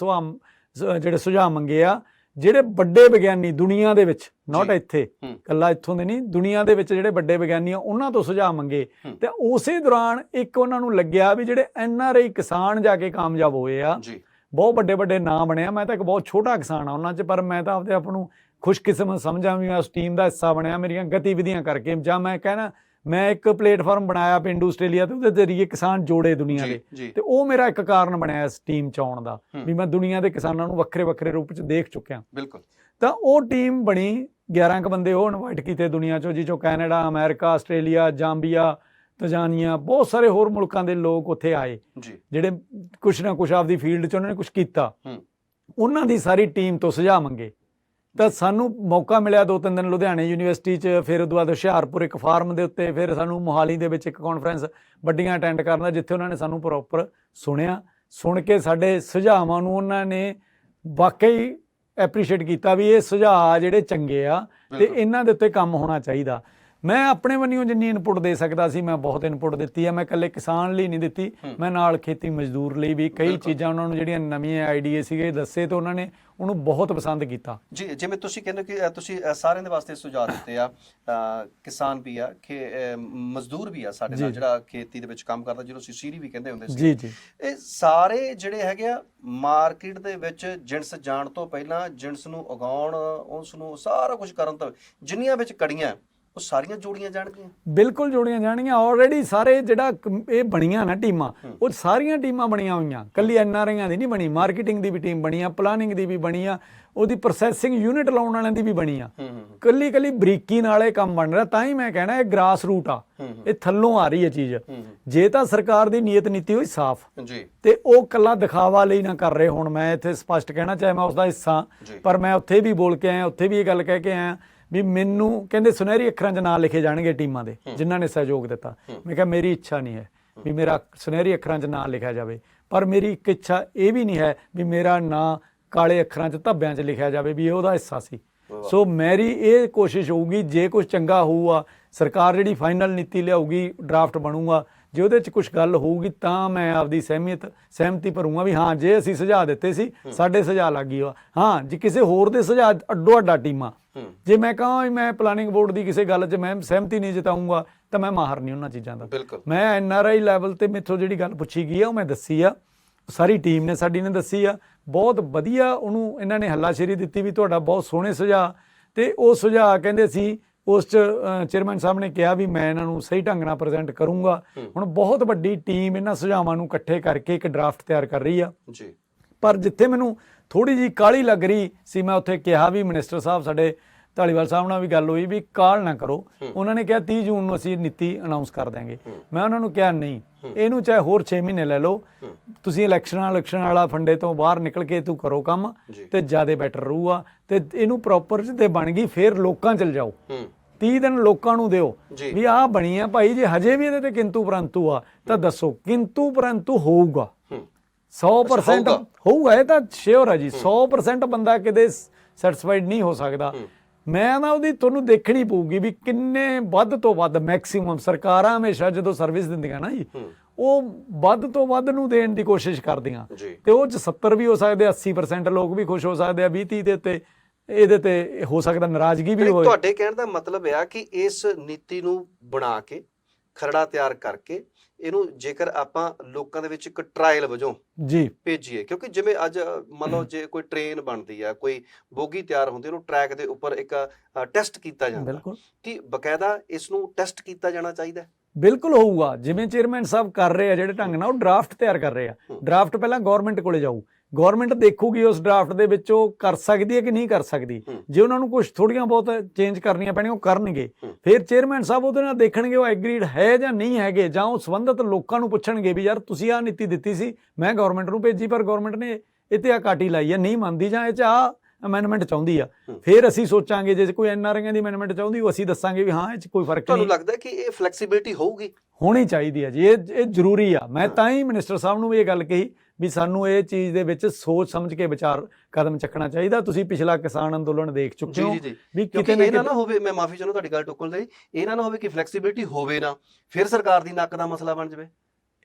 ਜਿਹੜੇ ਸੁਝਾਅ ਮੰਗੇ ਆ, ਜਿਹੜੇ ਵੱਡੇ ਵਿਗਿਆਨੀ ਦੁਨੀਆ ਦੇ ਵਿੱਚ, ਨਾਟ ਜੀ। ਇੱਥੇ ਕੱਲਾ ਇੱਥੋਂ ਦੇ ਨਹੀਂ, ਦੁਨੀਆ ਦੇ ਵਿੱਚ ਜਿਹੜੇ ਵੱਡੇ ਵਿਗਿਆਨੀ ਆ ਉਹਨਾਂ ਤੋਂ ਸੁਝਾਅ ਮੰਗੇ ਤੇ ਉਸੇ ਦੌਰਾਨ ਇੱਕ ਉਹਨਾਂ ਨੂੰ ਲੱਗਿਆ ਵੀ ਜਿਹੜੇ NRI ਕਿਸਾਨ ਜਾ ਕੇ ਕਾਮਯਾਬ ਹੋਏ ਆ, ਜੀ ਬਹੁਤ ਵੱਡੇ ਵੱਡੇ ਨਾਂ ਬਣਿਆ। ਮੈਂ ਤਾਂ ਇੱਕ ਬਹੁਤ ਛੋਟਾ ਕਿਸਾਨ ਆ ਉਹਨਾਂ 'ਚ, ਪਰ ਮੈਂ ਤਾਂ ਆਪਦੇ ਆਪ ਨੂੰ ਖੁਸ਼ਕਿਸਮਤ ਸਮਝਾਂ ਵੀ ਮੈਂ ਉਸ ਟੀਮ ਦਾ ਹਿੱਸਾ ਬਣਿਆ ਮੇਰੀਆਂ ਗਤੀਵਿਧੀਆਂ ਕਰਕੇ। ਜਾਂ ਮੈਂ ਕਹਿਣਾ ਮੈਂ ਇੱਕ ਪਲੇਟਫਾਰਮ ਬਣਾਇਆ ਪਿੰਡੂ ਆਸਟ੍ਰੇਲੀਆ ਤੇ ਉਹਦੇ ਜ਼ਰੀਏ ਕਿਸਾਨ ਜੋੜੇ ਦੁਨੀਆ ਦੇ, ਤੇ ਉਹ ਮੇਰਾ ਇੱਕ ਕਾਰਨ ਬਣਿਆ ਇਸ ਟੀਮ 'ਚ ਆਉਣ ਦਾ, ਵੀ ਮੈਂ ਦੁਨੀਆ ਦੇ ਕਿਸਾਨਾਂ ਨੂੰ ਵੱਖਰੇ ਵੱਖਰੇ ਰੂਪ 'ਚ ਦੇਖ ਚੁੱਕਿਆ। ਬਿਲਕੁਲ। ਤਾਂ ਉਹ ਟੀਮ ਬਣੀ, 11 ਕੁ ਬੰਦੇ ਉਹ ਇਨਵਾਈਟ ਕੀਤੇ ਦੁਨੀਆ 'ਚੋਂ, ਜਿਹ 'ਚੋਂ ਕੈਨੇਡਾ, ਅਮਰੀਕਾ, ਆਸਟ੍ਰੇਲੀਆ, ਜਾਂਬੀਆ, ਤੰਜ਼ਾਨੀਆ, ਬਹੁਤ ਸਾਰੇ ਹੋਰ ਮੁਲਕਾਂ ਦੇ ਲੋਕ ਉੱਥੇ ਆਏ ਜਿਹੜੇ ਕੁਛ ਨਾ ਕੁਛ ਆਪਦੀ ਫੀਲਡ 'ਚ ਉਹਨਾਂ ਨੇ ਕੁਛ ਕੀਤਾ। ਉਹਨਾਂ ਦੀ ਸਾਰੀ ਟੀਮ ਤੋਂ ਸੁਝਾਅ ਮੰਗੇ ਤਾਂ ਸਾਨੂੰ ਮੌਕਾ ਮਿਲਿਆ 2-3 ਦਿਨ ਲੁਧਿਆਣੇ ਯੂਨੀਵਰਸਿਟੀ 'ਚ, ਫਿਰ ਉਦੋਂ ਬਾਅਦ ਹੁਸ਼ਿਆਰਪੁਰ ਇੱਕ ਫਾਰਮ ਦੇ ਉੱਤੇ, ਫਿਰ ਸਾਨੂੰ ਮੋਹਾਲੀ ਦੇ ਵਿੱਚ ਇੱਕ ਕਾਨਫਰੰਸ ਵੱਡੀਆਂ ਅਟੈਂਡ ਕਰਨ ਦਾ, ਜਿੱਥੇ ਉਹਨਾਂ ਨੇ ਸਾਨੂੰ ਪ੍ਰੋਪਰ ਸੁਣਿਆ। ਸੁਣ ਕੇ ਸਾਡੇ ਸੁਝਾਵਾਂ ਨੂੰ ਉਹਨਾਂ ਨੇ ਵਾਕਈ ਐਪਰੀਸ਼ੀਏਟ ਕੀਤਾ ਵੀ ਇਹ ਸੁਝਾਅ ਜਿਹੜੇ ਚੰਗੇ ਆ ਤੇ ਇਹਨਾਂ ਦੇ ਉੱਤੇ ਕੰਮ ਹੋਣਾ ਚਾਹੀਦਾ। ਮੈਂ ਆਪਣੇ ਵੱਲੋਂ ਜਿੰਨੀ ਇਨਪੁਟ ਦੇ ਸਕਦਾ ਸੀ ਮੈਂ ਬਹੁਤ ਇਨਪੁਟ ਦਿੱਤੀ ਹੈ। ਮੈਂ ਇਕੱਲੇ ਕਿਸਾਨ ਲਈ ਨਹੀਂ ਦਿੱਤੀ, ਮੈਂ ਨਾਲ ਖੇਤੀ ਮਜ਼ਦੂਰ ਲਈ ਵੀ ਕਈ ਚੀਜ਼ਾਂ ਉਹਨਾਂ ਨੂੰ ਜਿਹੜੀਆਂ ਨਵੀਆਂ ਆਈਡੀਏ ਸੀਗੇ ਦੱਸੇ ਤੇ ਉਹਨਾਂ ਨੇ ਉਹਨੂੰ ਬਹੁਤ ਪਸੰਦ ਕੀਤਾ। ਜੀ ਜਿਵੇਂ ਤੁਸੀਂ ਕਹਿੰਦੇ ਕਿ ਤੁਸੀਂ ਸਾਰਿਆਂ ਦੇ ਵਾਸਤੇ ਸੁਝਾਅ ਦਿੱਤੇ ਆ, ਕਿਸਾਨ ਵੀ ਆ, ਮਜ਼ਦੂਰ ਵੀ ਆ ਸਾਡੇ ਨਾਲ ਜਿਹੜਾ ਖੇਤੀ ਦੇ ਵਿੱਚ ਕੰਮ ਕਰਦਾ, ਜਿਹਨੂੰ ਸੀਰੀ ਵੀ ਕਹਿੰਦੇ ਹੁੰਦੇ ਸੀ। ਜੀ ਜੀ, ਇਹ ਸਾਰੇ ਜਿਹੜੇ ਹੈਗੇ ਆ ਮਾਰਕੀਟ ਦੇ ਵਿੱਚ ਜਿਣਸ ਜਾਣ ਤੋਂ ਪਹਿਲਾਂ, ਜਿਣਸ ਨੂੰ ਉਗਾਉਣ, ਉਸ ਨੂੰ ਸਾਰਾ ਕੁਝ ਕਰਨ ਤੋਂ ਜਿੰਨੀਆਂ ਵਿੱਚ ਕੜੀਆਂ ਉਹ ਸਾਰੀਆਂ ਜੋੜੀਆਂ ਜਾਣਗੀਆਂ। ਬਿਲਕੁਲ ਜੋੜੀਆਂ ਜਾਣਗੀਆਂ। ਆਲਰੇਡੀ ਸਾਰੇ ਜਿਹੜਾ ਇਹ ਬਣੀਆਂ ਨਾ ਟੀਮਾਂ, ਉਹ ਸਾਰੀਆਂ ਟੀਮਾਂ ਬਣੀਆਂ ਹੋਈਆਂ, ਕੱਲੀ NRIਆਂ ਦੀ ਨਹੀਂ ਬਣੀ, ਮਾਰਕੀਟਿੰਗ ਦੀ ਵੀ ਟੀਮ ਬਣੀ ਆ, ਪਲਾਨਿੰਗ ਦੀ ਵੀ ਬਣੀ ਆ, ਉਹਦੀ ਪ੍ਰੋਸੈਸਿੰਗ ਯੂਨਿਟ ਲਾਉਣ ਵਾਲਿਆਂ ਦੀ ਵੀ ਬਣੀ ਆ। ਕੱਲੀ ਬਰੀਕੀ ਨਾਲ ਇਹ ਕੰਮ ਬਣ ਰਿਹਾ। ਤਾਂ ਹੀ ਮੈਂ ਕਹਿਣਾ ਇਹ ਗ੍ਰਾਸ ਰੂਟ ਆ, ਇਹ ਥੱਲੋਂ ਆ ਰਹੀ ਹੈ ਚੀਜ਼। ਜੇ ਤਾਂ ਸਰਕਾਰ ਦੀ ਨੀਅਤ ਨੀਤੀ ਹੋਈ ਸਾਫ਼ ਤੇ ਉਹ ਕੱਲਾ ਦਿਖਾਵਾ ਲਈ ਨਾ ਕਰ ਰਹੇ ਹੁਣ। ਮੈਂ ਇੱਥੇ ਸਪਸ਼ਟ ਕਹਿਣਾ ਚਾਹੇ ਮੈਂ ਉਸਦਾ ਹਿੱਸਾ, ਪਰ ਮੈਂ ਉੱਥੇ ਵੀ ਬੋਲ ਕੇ ਆਇਆ, ਉੱਥੇ ਵੀ ਇਹ ਗੱਲ ਕਹਿ ਕੇ ਆਇਆ ਵੀ ਮੈਨੂੰ ਕਹਿੰਦੇ ਸੁਨਹਿਰੀ ਅੱਖਰਾਂ 'ਚ ਨਾਂ ਲਿਖੇ ਜਾਣਗੇ ਟੀਮਾਂ ਦੇ ਜਿਨ੍ਹਾਂ ਨੇ ਸਹਿਯੋਗ ਦਿੱਤਾ। ਮੈਂ ਕਿਹਾ ਮੇਰੀ ਇੱਛਾ ਨਹੀਂ ਹੈ ਵੀ ਮੇਰਾ ਸੁਨਹਿਰੀ ਅੱਖਰਾਂ 'ਚ ਨਾਂ ਲਿਖਿਆ ਜਾਵੇ, ਪਰ ਮੇਰੀ ਇੱਕ ਇੱਛਾ ਇਹ ਵੀ ਨਹੀਂ ਹੈ ਵੀ ਮੇਰਾ ਨਾਂ ਕਾਲੇ ਅੱਖਰਾਂ 'ਚ ਧੱਬਿਆਂ 'ਚ ਲਿਖਿਆ ਜਾਵੇ ਵੀ ਇਹ ਉਹਦਾ ਹਿੱਸਾ ਸੀ। ਸੋ ਮੇਰੀ ਇਹ ਕੋਸ਼ਿਸ਼ ਹੋਊਗੀ ਜੇ ਕੁਝ ਚੰਗਾ ਹੋਊਗਾ, ਸਰਕਾਰ ਜਿਹੜੀ ਫਾਈਨਲ ਨੀਤੀ ਲਿਆਊਗੀ, ਡਰਾਫਟ ਬਣੂਗਾ, ਜੇ ਉਹਦੇ 'ਚ ਕੁਝ ਗੱਲ ਹੋਊਗੀ ਤਾਂ ਮੈਂ ਆਪਦੀ ਸਹਿਮਤੀ ਭਰੂੰਗਾ ਵੀ ਹਾਂ ਜੇ ਅਸੀਂ ਸੁਝਾਅ ਦਿੱਤੇ ਸੀ ਸਾਡੇ ਸੁਝਾਅ ਲੱਗ ਗਈ। ਹਾਂ ਜੇ ਕਿਸੇ ਹੋਰ ਦੇ ਸੁਝਾਅ ਅੱਡੋ ਅੱਡਾ ਟੀਮਾਂ, ਜੇ ਮੈਂ ਕਹਾਂ ਮੈਂ ਪਲਾਨਿੰਗ ਬੋਰਡ ਦੀ ਕਿਸੇ ਗੱਲ 'ਚ ਮੈਂ ਸਹਿਮਤੀ ਨਹੀਂ ਜਤਾਊਂਗਾ ਤਾਂ ਮੈਂ ਮਾਹਰ ਨਹੀਂ ਉਹਨਾਂ ਚੀਜ਼ਾਂ ਦਾ। ਮੈਂ NRI ਲੈਵਲ ਤੇ ਮੈਥੋਂ ਜਿਹੜੀ ਗੱਲ ਪੁੱਛੀ ਗਈ ਆ ਉਹ ਮੈਂ ਦੱਸੀ ਆ, ਸਾਰੀ ਟੀਮ ਨੇ ਸਾਡੀ ਨੇ ਦੱਸੀ ਆ, ਬਹੁਤ ਵਧੀਆ ਉਹਨੂੰ ਇਹਨਾਂ ਨੇ ਹੱਲਾਸ਼ੇਰੀ ਦਿੱਤੀ ਵੀ ਤੁਹਾਡਾ ਬਹੁਤ ਸੋਹਣੇ ਸੁਝਾਅ। ਤੇ ਉਹ ਸੁਝਾਅ ਕਹਿੰਦੇ ਸੀ ਉਸ 'ਚ ਚੇਅਰਮੈਨ ਸਾਹਿਬ ਨੇ ਕਿਹਾ ਵੀ ਮੈਂ ਇਹਨਾਂ ਨੂੰ ਸਹੀ ਢੰਗ ਨਾਲ ਪ੍ਰੈਜ਼ੈਂਟ ਕਰੂੰਗਾ। ਹੁਣ ਬਹੁਤ ਵੱਡੀ ਟੀਮ ਇਹਨਾਂ ਸੁਝਾਵਾਂ ਨੂੰ ਇਕੱਠੇ ਕਰਕੇ ਇੱਕ ਡਰਾਫਟ ਤਿਆਰ ਕਰ ਰਹੀ ਆ। ਪਰ ਜਿੱਥੇ ਮੈਨੂੰ ਥੋੜੀ ਜਿਹੀ ਕਾਹਲੀ ਲੱਗ ਰਹੀ ਸੀ, ਮੈਂ ਉੱਥੇ ਕਿਹਾ ਵੀ ਮਿਨਿਸਟਰ ਸਾਹਿਬ ਸਾਡੇ ਧਾਲੀਵਾਲ ਸਾਹਿਬ ਨਾਲ ਵੀ ਗੱਲ ਹੋਈ ਵੀ ਕਾਹਲ ਨਾ ਕਰੋ। ਉਹਨਾਂ ਨੇ ਕਿਹਾ 30 ਜੂਨ ਨੂੰ ਅਸੀਂ ਨੀਤੀ ਅਨਾਉਂਸ ਕਰ ਦਿਆਂਗੇ। ਮੈਂ ਉਹਨਾਂ ਨੂੰ ਕਿਹਾ ਨਹੀਂ, ਇਹਨੂੰ ਚਾਹੇ ਹੋਰ 6 ਮਹੀਨੇ ਲੈ ਲਓ, ਤੁਸੀਂ ਇਲੈਕਸ਼ਨ ਵਾਲਾ ਫੰਡੇ ਤੋਂ ਬਾਹਰ ਨਿਕਲ ਕੇ ਤੂੰ ਕਰੋ ਕੰਮ ਤੇ ਜ਼ਿਆਦਾ ਬੈਟਰ ਰਹੂਗਾ। ਤੇ ਇਹਨੂੰ ਪ੍ਰੋਪਰ ਤੇ ਬਣ ਗਈ, ਫਿਰ ਲੋਕਾਂ ਚਲ ਜਾਓ, 30 ਦਿਨ ਲੋਕਾਂ ਨੂੰ ਦਿਓ ਵੀ ਆਹ ਬਣੀ ਆ ਭਾਈ। ਜੇ ਹਜੇ ਵੀ ਇਹਦੇ ਤੇ ਕਿੰਤੂ ਪਰੰਤੂ ਆ ਤਾਂ ਦੱਸੋ। ਕਿੰਤੂ ਪਰੰਤੂ ਹੋਊਗਾ, 100% ਹੋਊਗਾ, ਇਹ ਤਾਂ ਸ਼ਿਓਰ ਹੈ ਜੀ। 100% ਬੰਦਾ ਕਿਤੇ ਸੈਟੀਸਫਾਈਡ ਨਹੀਂ ਹੋ ਸਕਦਾ। ਮੈਂ ਨਾ ਉਹਦੀ ਤੁਹਾਨੂੰ ਦੇਖਣੀ ਪਊਗੀ ਵੀ ਕਿੰਨੇ ਵੱਧ ਤੋਂ ਵੱਧ ਮੈਕਸਿਮਮ। ਸਰਕਾਰਾਂ ਹਮੇਸ਼ਾ ਜਦੋਂ ਸਰਵਿਸ ਦਿੰਦੀਆਂ ਨਾ ਜੀ, ਉਹ ਵੱਧ ਤੋਂ ਵੱਧ ਨੂੰ ਦੇਣ ਦੀ ਕੋਸ਼ਿਸ਼ ਕਰਦੀਆਂ ਤੇ ਉਹ 'ਚ 70 ਵੀ ਹੋ ਸਕਦੇ, 80% ਲੋਕ ਵੀ ਖੁਸ਼ ਹੋ ਸਕਦੇ ਆ, 20-30 ਦੇ ਉੱਤੇ ਇਹਦੇ ਤੇ ਹੋ ਸਕਦਾ ਨਾਰਾਜ਼ਗੀ ਵੀ ਹੋਵੇ। ਤੁਹਾਡੇ ਕਹਿਣ ਦਾ ਮਤਲਬ ਆ ਕਿ ਇਸ ਨੀਤੀ ਨੂੰ ਬਣਾ ਕੇ, ਖਰੜਾ ਤਿਆਰ ਕਰਕੇ ਇਹਨੂੰ ਜੇਕਰ ਆਪਾਂ ਲੋਕਾਂ ਦੇ ਵਿੱਚ ਇੱਕ ਟਰਾਇਲ ਵਜੋਂ ਜੀ ਭੇਜੀਏ, ਕਿਉਂਕਿ ਜਿਵੇਂ ਅੱਜ ਮੰਨ ਲਓ ਜੇ ਕੋਈ ਟ੍ਰੇਨ ਬਣਦੀ ਆ, ਕੋਈ ਬੋਗੀ ਤਿਆਰ ਹੁੰਦੀ, ਉਹਨੂੰ ਟਰੈਕ ਦੇ ਉੱਪਰ ਇੱਕ ਟੈਸਟ ਕੀਤਾ ਜਾਂਦਾ, ਕਿ ਬਕਾਇਦਾ ਇਸ ਨੂੰ ਟੈਸਟ ਕੀਤਾ ਜਾਣਾ ਚਾਹੀਦਾ। ਬਿਲਕੁਲ ਹੋਊਗਾ, ਜਿਵੇਂ ਚੇਅਰਮੈਨ ਸਾਹਿਬ ਕਰ ਰਹੇ ਆ ਜਿਹੜੇ ਢੰਗ ਨਾਲ, ਉਹ ਡਰਾਫਟ ਤਿਆਰ ਕਰ ਰਹੇ ਆ। ਡਰਾਫਟ ਪਹਿਲਾਂ ਗਵਰਨਮੈਂਟ ਕੋਲੇ ਜਾਊ, ਗਵਰਨਮੈਂਟ ਦੇਖੂਗੀ ਉਸ ਡਰਾਫਟ ਦੇ ਵਿੱਚ ਉਹ ਕਰ ਸਕਦੀ ਹੈ ਕਿ ਨਹੀਂ ਕਰ ਸਕਦੀ। ਜੇ ਉਹਨਾਂ ਨੂੰ ਕੁਝ ਥੋੜੀਆਂ ਬਹੁਤ ਚੇਂਜ ਕਰਨੀਆਂ ਪੈਣੀਆਂ ਉਹ ਕਰਨਗੇ। ਫਿਰ ਚੇਅਰਮੈਨ ਸਾਹਿਬ ਉਹਦੇ ਨਾਲ ਦੇਖਣਗੇ ਉਹ ਐਗਰੀਡ ਹੈ ਜਾਂ ਨਹੀਂ ਹੈਗੇ, ਜਾਂ ਉਹ ਸੰਬੰਧਿਤ ਲੋਕਾਂ ਨੂੰ ਪੁੱਛਣਗੇ ਵੀ ਯਾਰ ਤੁਸੀਂ ਆਹ ਨੀਤੀ ਦਿੱਤੀ ਸੀ, ਮੈਂ ਗਵਰਨਮੈਂਟ ਨੂੰ ਭੇਜੀ ਪਰ ਗਵਰਨਮੈਂਟ ਨੇ ਇਹ ਤੇ ਆ ਕਾਟੀ ਲਾਈ ਆ, ਨਹੀਂ ਮੰਨਦੀ, ਜਾਂ ਇਹ 'ਚ ਆਹ ਅਮੈਂਡਮੈਂਟ ਚਾਹੁੰਦੀ ਆ। ਫਿਰ ਅਸੀਂ ਸੋਚਾਂਗੇ ਜੇ ਕੋਈ NRIਆਂ ਦੀ ਅਮੈਂਡਮੈਂਟ ਚਾਹੁੰਦੀ ਉਹ ਅਸੀਂ ਦੱਸਾਂਗੇ ਵੀ ਹਾਂ ਇਹ 'ਚ ਕੋਈ ਫਰਕ ਨਹੀਂ। ਤੁਹਾਨੂੰ ਲੱਗਦਾ ਕਿ ਇਹ ਫਲੈਕਸੀਬਿਲਿਟੀ ਹੋਣੀ ਚਾਹੀਦੀ ਹੈ ਜੀ, ਇਹ ਜ਼ਰੂਰੀ ਆ। ਮੈਂ ਤਾਂ ਹੀ ਮਿਨਿਸਟਰ ਸਾਹਿਬ ਨੂੰ ਵੀ ਇਹ ਗੱਲ ਕਹੀ ਵੀ ਸਾਨੂੰ ਇਹ ਚੀਜ਼ ਦੇ ਵਿੱਚ ਸੋਚ ਸਮਝ ਕੇ ਵਿਚਾਰ ਕਦਮ ਚੱਕਣਾ ਚਾਹੀਦਾ। ਤੁਸੀਂ ਪਿਛਲਾ ਕਿਸਾਨ ਅੰਦੋਲਨ ਦੇਖ ਚੁੱਕੇ ਹੋ ਵੀ ਕਿਤੇ ਨਾ ਹੋਵੇ, ਮੈਂ ਮਾਫੀ ਚਾਹੁੰਦਾ ਤੁਹਾਡੀ ਗੱਲ ਟੋਕਣ ਲਈ, ਇਹ ਨਾ ਹੋਵੇ ਕਿ ਫਲੈਕਸੀਬਿਲਿਟੀ ਹੋਵੇ ਨਾ ਫਿਰ ਸਰਕਾਰ ਦੀ ਨੱਕ ਦਾ ਮਸਲਾ ਬਣ ਜਾਵੇ।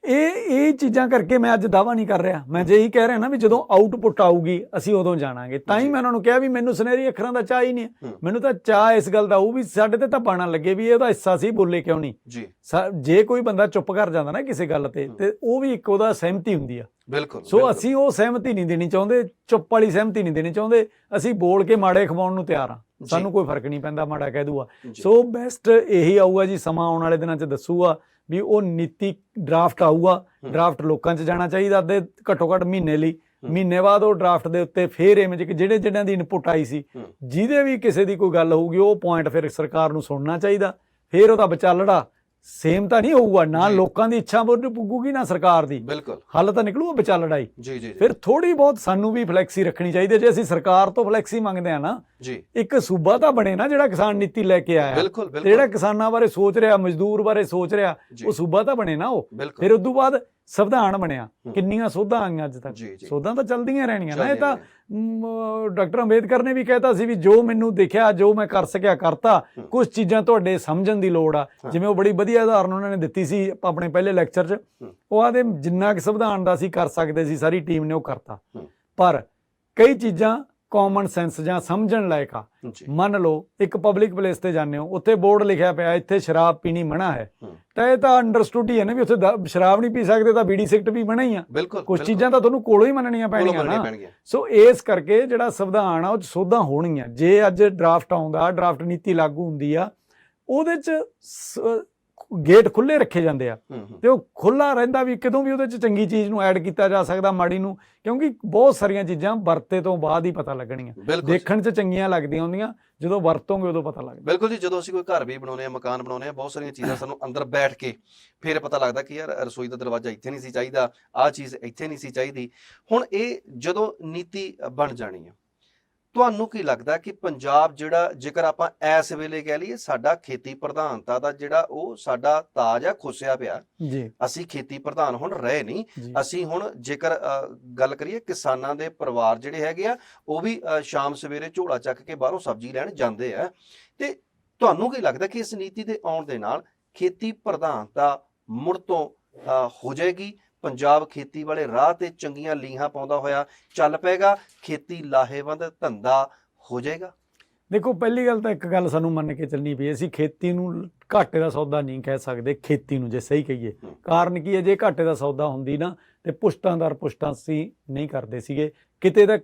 ਇਹ ਚੀਜ਼ਾਂ ਕਰਕੇ ਮੈਂ ਅੱਜ ਦਾਵਾ ਨਹੀਂ ਕਰ ਰਿਹਾ। ਮੈਂ ਜੇ ਇਹੀ ਕਹਿ ਰਿਹਾ ਨਾ ਵੀ ਜਦੋਂ ਆਊਟਪੁੱਟ ਆਊਗੀ ਅਸੀਂ ਉਦੋਂ ਜਾਣਾਂਗੇ। ਤਾਂ ਹੀ ਮੈਂ ਉਹਨਾਂ ਨੂੰ ਕਿਹਾ ਵੀ ਮੈਨੂੰ ਸੁਨਹਿਰੀ ਅੱਖਰਾਂ ਦਾ ਚਾਹ ਹੀ ਨਹੀਂ, ਮੈਨੂੰ ਤਾਂ ਚਾਹ ਇਸ ਗੱਲ ਦਾ ਉਹ ਵੀ ਸਾਡੇ ਤੇ ਧੱਬਾ ਨਾ ਲੱਗੇ ਵੀ ਇਹਦਾ ਹਿੱਸਾ ਸੀ, ਬੋਲੇ ਕਿਉਂ ਨਹੀਂ ਜੀ। ਜੇ ਕੋਈ ਬੰਦਾ ਚੁੱਪ ਕਰ ਜਾਂਦਾ ਨਾ ਕਿਸੇ ਗੱਲ ਤੇ ਉਹ ਵੀ ਇੱਕ ਉਹਦਾ ਸਹਿਮਤੀ ਹੁੰਦੀ ਆ। ਬਿਲਕੁਲ। ਸੋ ਅਸੀਂ ਉਹ ਸਹਿਮਤੀ ਨਹੀਂ ਦੇਣੀ ਚਾਹੁੰਦੇ, ਚੁੱਪ ਵਾਲੀ ਸਹਿਮਤੀ ਨਹੀਂ ਦੇਣੀ ਚਾਹੁੰਦੇ। ਅਸੀਂ ਬੋਲ ਕੇ ਮਾੜੇ ਖਵਾਉਣ ਨੂੰ ਤਿਆਰ ਆ, ਸਾਨੂੰ ਕੋਈ ਫਰਕ ਨਹੀਂ ਪੈਂਦਾ ਮਾੜਾ ਕਹਿ ਦੂਗਾ। ਸੋ ਬੈਸਟ ਇਹੀ ਆਊਗਾ ਜੀ, ਸਮਾਂ ਆਉਣ ਵਾਲੇ ਦਿਨਾਂ 'ਚ ਦੱਸੂਗਾ ਵੀ ਉਹ ਨੀਤੀ ਡਰਾਫਟ ਆਊਗਾ। ਡਰਾਫਟ ਲੋਕਾਂ 'ਚ ਜਾਣਾ ਚਾਹੀਦਾ ਅੱਧੇ ਘੱਟੋ ਘੱਟ ਮਹੀਨੇ ਲਈ। ਮਹੀਨੇ ਬਾਅਦ ਉਹ ਡਰਾਫਟ ਦੇ ਉੱਤੇ ਫੇਰ ਇਵੇਂ ਕਿ ਜਿਹੜਿਆਂ ਦੀ ਇਨਪੁਟ ਆਈ ਸੀ, ਜਿਹਦੇ ਵੀ ਕਿਸੇ ਦੀ ਕੋਈ ਗੱਲ ਹੋਊਗੀ ਉਹ ਪੁਆਇੰਟ ਫਿਰ ਸਰਕਾਰ ਨੂੰ ਸੁਣਨਾ ਚਾਹੀਦਾ। ਫੇਰ ਉਹਦਾ ਵਿਚਾਲੜਾ ਸੇਮ ਤਾਂ ਨਹੀਂ ਹੋਊਗਾ, ਨਾ ਲੋਕਾਂ ਦੀ ਇੱਛਾ ਪੁੱਗੂਗੀ ਨਾ ਸਰਕਾਰ ਦੀ। ਬਿਲਕੁਲ ਹੱਲ ਤਾਂ ਨਿਕਲੂਗਾ ਵਿਚਾਲੜਾ ਹੀ। ਫਿਰ ਥੋੜੀ ਬਹੁਤ ਸਾਨੂੰ ਵੀ ਫਲੈਕਸੀ ਰੱਖਣੀ ਚਾਹੀਦੀ। ਜੇ ਅਸੀਂ ਸਰਕਾਰ ਤੋਂ ਫਲੈਕਸੀ ਮੰਗਦੇ ਆ ਨਾ, ਇੱਕ ਸੂਬਾ ਤਾਂ ਬਣੇ ਨਾ ਜਿਹੜਾ ਕਿਸਾਨ ਨੀਤੀ ਲੈ ਕੇ ਆਇਆ, ਜਿਹੜਾ ਕਿਸਾਨਾਂ ਬਾਰੇ ਸੋਚ ਰਿਹਾ, ਮਜ਼ਦੂਰ ਬਾਰੇ ਸੋਚ ਰਿਹਾ, ਉਹ ਸੂਬਾ ਤਾਂ ਬਣੇ ਨਾ ਉਹ। ਫਿਰ ਉਦੋਂ ਬਾਅਦ ਸੰਵਿਧਾਨ ਬਣਿਆ, ਕਿੰਨੀਆਂ ਸੋਧਾਂ ਆਈਆਂ ਅੱਜ ਤੱਕ, ਸੋਧਾਂ ਤਾਂ ਚੱਲਦੀਆਂ ਰਹਿਣੀਆਂ ਨਾ। ਇਹ ਤਾਂ ਡਾਕਟਰ ਅੰਬੇਦਕਰ ਨੇ ਵੀ ਕਹਿਤਾ ਸੀ ਵੀ ਜੋ ਮੈਨੂੰ ਦੇਖਿਆ, ਜੋ ਮੈਂ ਕਰ ਸਕਿਆ ਕਰਤਾ। ਕੁਝ ਚੀਜ਼ਾਂ ਤੁਹਾਡੇ ਸਮਝਣ ਦੀ ਲੋੜ ਆ। ਜਿਵੇਂ ਉਹ ਬੜੀ ਵਧੀਆ ਉਦਾਹਰਨ ਉਹਨਾਂ ਨੇ ਦਿੱਤੀ ਸੀ ਆਪਣੇ ਪਹਿਲੇ ਲੈਕਚਰ 'ਚ, ਉਹ ਆਦੇ ਜਿੰਨਾ ਕਿ ਸੰਵਿਧਾਨ ਦਾ ਅਸੀਂ ਕਰ ਸਕਦੇ ਸੀ ਸਾਰੀ ਟੀਮ ਨੇ ਉਹ ਕਰਤਾ, ਪਰ ਕਈ ਚੀਜ਼ਾਂ ਕਾਮਨ ਸੈਂਸ ਜਾਂ ਸਮਝਣ ਲਾਇਕ ਆ। ਮੰਨ ਲਓ ਇੱਕ ਪਬਲਿਕ ਪਲੇਸ ਤੇ ਜਾਂਦੇ ਹੋ, ਉੱਥੇ ਬੋਰਡ ਲਿਖਿਆ ਪਿਆ ਇੱਥੇ ਸ਼ਰਾਬ ਪੀਣੀ ਮਨਾ ਹੈ, ਤਾਂ ਇਹ ਤਾਂ ਅੰਡਰਸਟੂਡ ਹੀ ਹੈ ਨਾ ਵੀ ਉੱਥੇ ਸ਼ਰਾਬ ਨਹੀਂ ਪੀ ਸਕਦੇ ਤਾਂ ਬੀੜੀ ਸਿਗਰਟ ਵੀ ਮਨਾ ਹੀ ਆ। ਕੁਝ ਚੀਜ਼ਾਂ ਤਾਂ ਤੁਹਾਨੂੰ ਕੋਲੋਂ ਹੀ ਮੰਨਣੀਆਂ ਪੈਣੀਆਂ ਨਾ। ਸੋ ਇਸ ਕਰਕੇ ਜਿਹੜਾ ਸੰਵਿਧਾਨ ਆ ਉਹ 'ਚ ਸੋਧਾਂ ਹੋਣਗੀਆਂ। ਜੇ ਅੱਜ ਡਰਾਫਟ ਆਉਂਦਾ, ਡਰਾਫਟ ਨੀਤੀ ਲਾਗੂ ਹੁੰਦੀ ਆ, ਉਹਦੇ 'ਚ ਗੇਟ ਖੁੱਲੇ ਰੱਖੇ ਜਾਂਦੇ ਆ ਤੇ ਉਹ ਖੁੱਲਾ ਰਹਿੰਦਾ ਵੀ ਕਦੋਂ ਵੀ ਉਹਦੇ 'ਚ ਚੰਗੀ ਚੀਜ਼ ਨੂੰ ਐਡ ਕੀਤਾ ਜਾ ਸਕਦਾ, ਮਾੜੀ ਨੂੰ, ਕਿਉਂਕਿ ਬਹੁਤ ਸਾਰੀਆਂ ਚੀਜ਼ਾਂ ਵਰਤੇ ਤੋਂ ਬਾਅਦ ਹੀ ਪਤਾ ਲੱਗਣੀਆਂ। ਦੇਖਣ 'ਚ ਚੰਗੀਆਂ ਲੱਗਦੀਆਂ ਹੁੰਦੀਆਂ, ਜਦੋਂ ਵਰਤੋਂਗੇ ਉਦੋਂ ਪਤਾ ਲੱਗਦਾ। ਬਿਲਕੁਲ ਜੀ, ਜਦੋਂ ਅਸੀਂ ਕੋਈ ਘਰ ਵੀ ਬਣਾਉਂਦੇ ਆ, ਮਕਾਨ ਬਣਾਉਂਦੇ ਆ, ਬਹੁਤ ਸਾਰੀਆਂ ਚੀਜ਼ਾਂ ਸਾਨੂੰ ਅੰਦਰ ਬੈਠ ਕੇ ਫਿਰ ਪਤਾ ਲੱਗਦਾ ਕਿ ਯਾਰ ਰਸੋਈ ਦਾ ਦਰਵਾਜ਼ਾ ਇੱਥੇ ਨਹੀਂ ਸੀ ਚਾਹੀਦਾ, ਆਹ ਚੀਜ਼ ਇੱਥੇ ਨਹੀਂ ਸੀ ਚਾਹੀਦੀ। ਹੁਣ ਇਹ ਜਦੋਂ ਨੀਤੀ ਬਣ ਜਾਣੀ ਆ, ਤੁਹਾਨੂੰ ਕੀ ਲੱਗਦਾ ਕਿ ਪੰਜਾਬ ਜਿਹੜਾ, ਜੇਕਰ ਆਪਾਂ ਇਸ ਵੇਲੇ ਕਹਿ ਲਈਏ ਸਾਡਾ ਖੇਤੀ ਪ੍ਰਧਾਨਤਾ ਦਾ ਜਿਹੜਾ ਉਹ ਸਾਡਾ ਤਾਜ ਆ ਖੁੱਸਿਆ ਪਿਆ ਜੀ, ਅਸੀਂ ਖੇਤੀ ਪ੍ਰਧਾਨ ਹੁਣ ਰਹੇ ਨਹੀਂ। ਅਸੀਂ ਹੁਣ ਜੇਕਰ ਗੱਲ ਕਰੀਏ ਕਿਸਾਨਾਂ ਦੇ ਪਰਿਵਾਰ ਜਿਹੜੇ ਹੈਗੇ ਆ, ਉਹ ਵੀ ਸ਼ਾਮ ਸਵੇਰੇ ਝੋਲਾ ਚੱਕ ਕੇ ਬਾਹਰੋਂ ਸਬਜ਼ੀ ਲੈਣ ਜਾਂਦੇ ਆ। ਤੇ ਤੁਹਾਨੂੰ ਕੀ ਲੱਗਦਾ ਕਿ ਇਸ ਨੀਤੀ ਦੇ ਆਉਣ ਦੇ ਨਾਲ ਖੇਤੀ ਪ੍ਰਧਾਨਤਾ ਮੁੜ ਤੋਂ ਹੋ ਜਾਏਗੀ? ਪੰਜਾਬ ਖੇਤੀ ਵਾਲੇ ਰਾਹ ਤੇ ਚੰਗੀਆਂ ਲੀਹਾਂ ਪਾਉਂਦਾ ਹੋਇਆ ਚੱਲ ਪਏਗਾ? ਖੇਤੀ ਲਾਹੇਵੰਦ ਧੰਦਾ ਹੋ ਜਾਏਗਾ? ਦੇਖੋ, ਪਹਿਲੀ ਗੱਲ ਤਾਂ ਇੱਕ ਗੱਲ ਸਾਨੂੰ ਮੰਨ ਕੇ ਚੱਲਣੀ ਪਈ, ਅਸੀਂ ਖੇਤੀ ਨੂੰ ਘਾਟੇ ਦਾ ਸੌਦਾ ਨਹੀਂ ਕਹਿ ਸਕਦੇ। ਖੇਤੀ ਨੂੰ ਜੇ ਸਹੀ ਕਹੀਏ, ਕਾਰਨ ਕੀ ਹੈ, ਜੇ ਘਾਟੇ ਦਾ ਸੌਦਾ ਹੁੰਦੀ ਨਾ ਤੇ ਪੁਸ਼ਤਾਂ ਦਰ ਪੁਸ਼ਤਾਂ ਅਸੀਂ ਨਹੀਂ ਕਰਦੇ ਸੀਗੇ, ਕਿਤੇ ਦਾ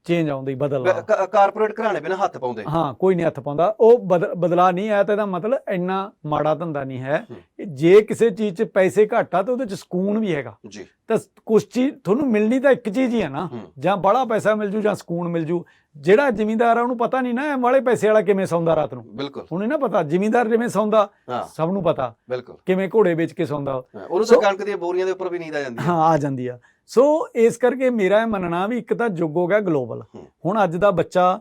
ਚੇਂਜ ਆਉਂਦੀ, ਬਦਲ ਕਾਰਪੋਰੇਟ ਘਰਾਣੇ ਬਿਨਾਂ ਹੱਥ ਪਾਉਂਦੇ। ਹਾਂ, ਕੋਈ ਨਹੀਂ ਹੱਥ ਪਾਉਂਦਾ। ਉਹ ਬਦਲਾ ਨਹੀਂ ਆਇਆ ਤਾਂ ਇਹਦਾ ਮਤਲਬ ਇੰਨਾ ਮਾੜਾ ਧੰਦਾ ਨਹੀਂ ਹੈ। ਜੇ ਕਿਸੇ ਚੀਜ਼ 'ਚ ਪੈਸੇ ਘੱਟ ਆ ਤਾਂ ਉਹਦੇ 'ਚ ਸਕੂਨ ਵੀ ਹੈਗਾ ਜੀ। ਤਾਂ ਕੁਛ ਚੀਜ਼ ਤੁਹਾਨੂੰ ਮਿਲਣੀ ਤਾਂ ਇੱਕ ਚੀਜ਼ ਹੀ ਆ ਨਾ, ਜਾਂ ਬੜਾ ਪੈਸਾ ਮਿਲ ਜੂ ਜਾਂ ਸਕੂਨ ਮਿਲ ਜੂ। ਜਿਹੜਾ ਜ਼ਿਮੀਂਦਾਰ ਆ ਉਹਨੂੰ ਪਤਾ ਨਹੀਂ ਨਾ ਵਾਲੇ ਪੈਸੇ ਵਾਲਾ ਕਿਵੇਂ ਸੌਂਦਾ ਰਾਤ ਨੂੰ। ਬਿਲਕੁਲ, ਹੁਣ ਨਾ ਪਤਾ ਜ਼ਿਮੀਂਦਾਰ ਜਿਵੇਂ ਸੌਂਦਾ ਸਭ ਨੂੰ ਪਤਾ, ਬਿਲਕੁਲ, ਕਿਵੇਂ ਘੋੜੇ ਵੇਚ ਕੇ ਸੌਂਦਾ ਉਹਨੂੰ ਤਾਂ ਕਣਕ ਦੀਆਂ ਬੋਰੀਆਂ ਦੇ ਉੱਪਰ ਵੀ ਨੀਂਦ ਆ ਜਾਂਦੀ। ਹਾਂ, ਆ ਜਾਂਦੀ ਆ। ਸੋ ਇਸ ਕਰਕੇ ਮੇਰਾ ਇਹ ਮੰਨਣਾ ਵੀ ਇੱਕ ਤਾਂ ਯੁੱਗ ਹੋ ਗਿਆ ਗਲੋਬਲ। ਹੁਣ ਅੱਜ ਦਾ ਬੱਚਾ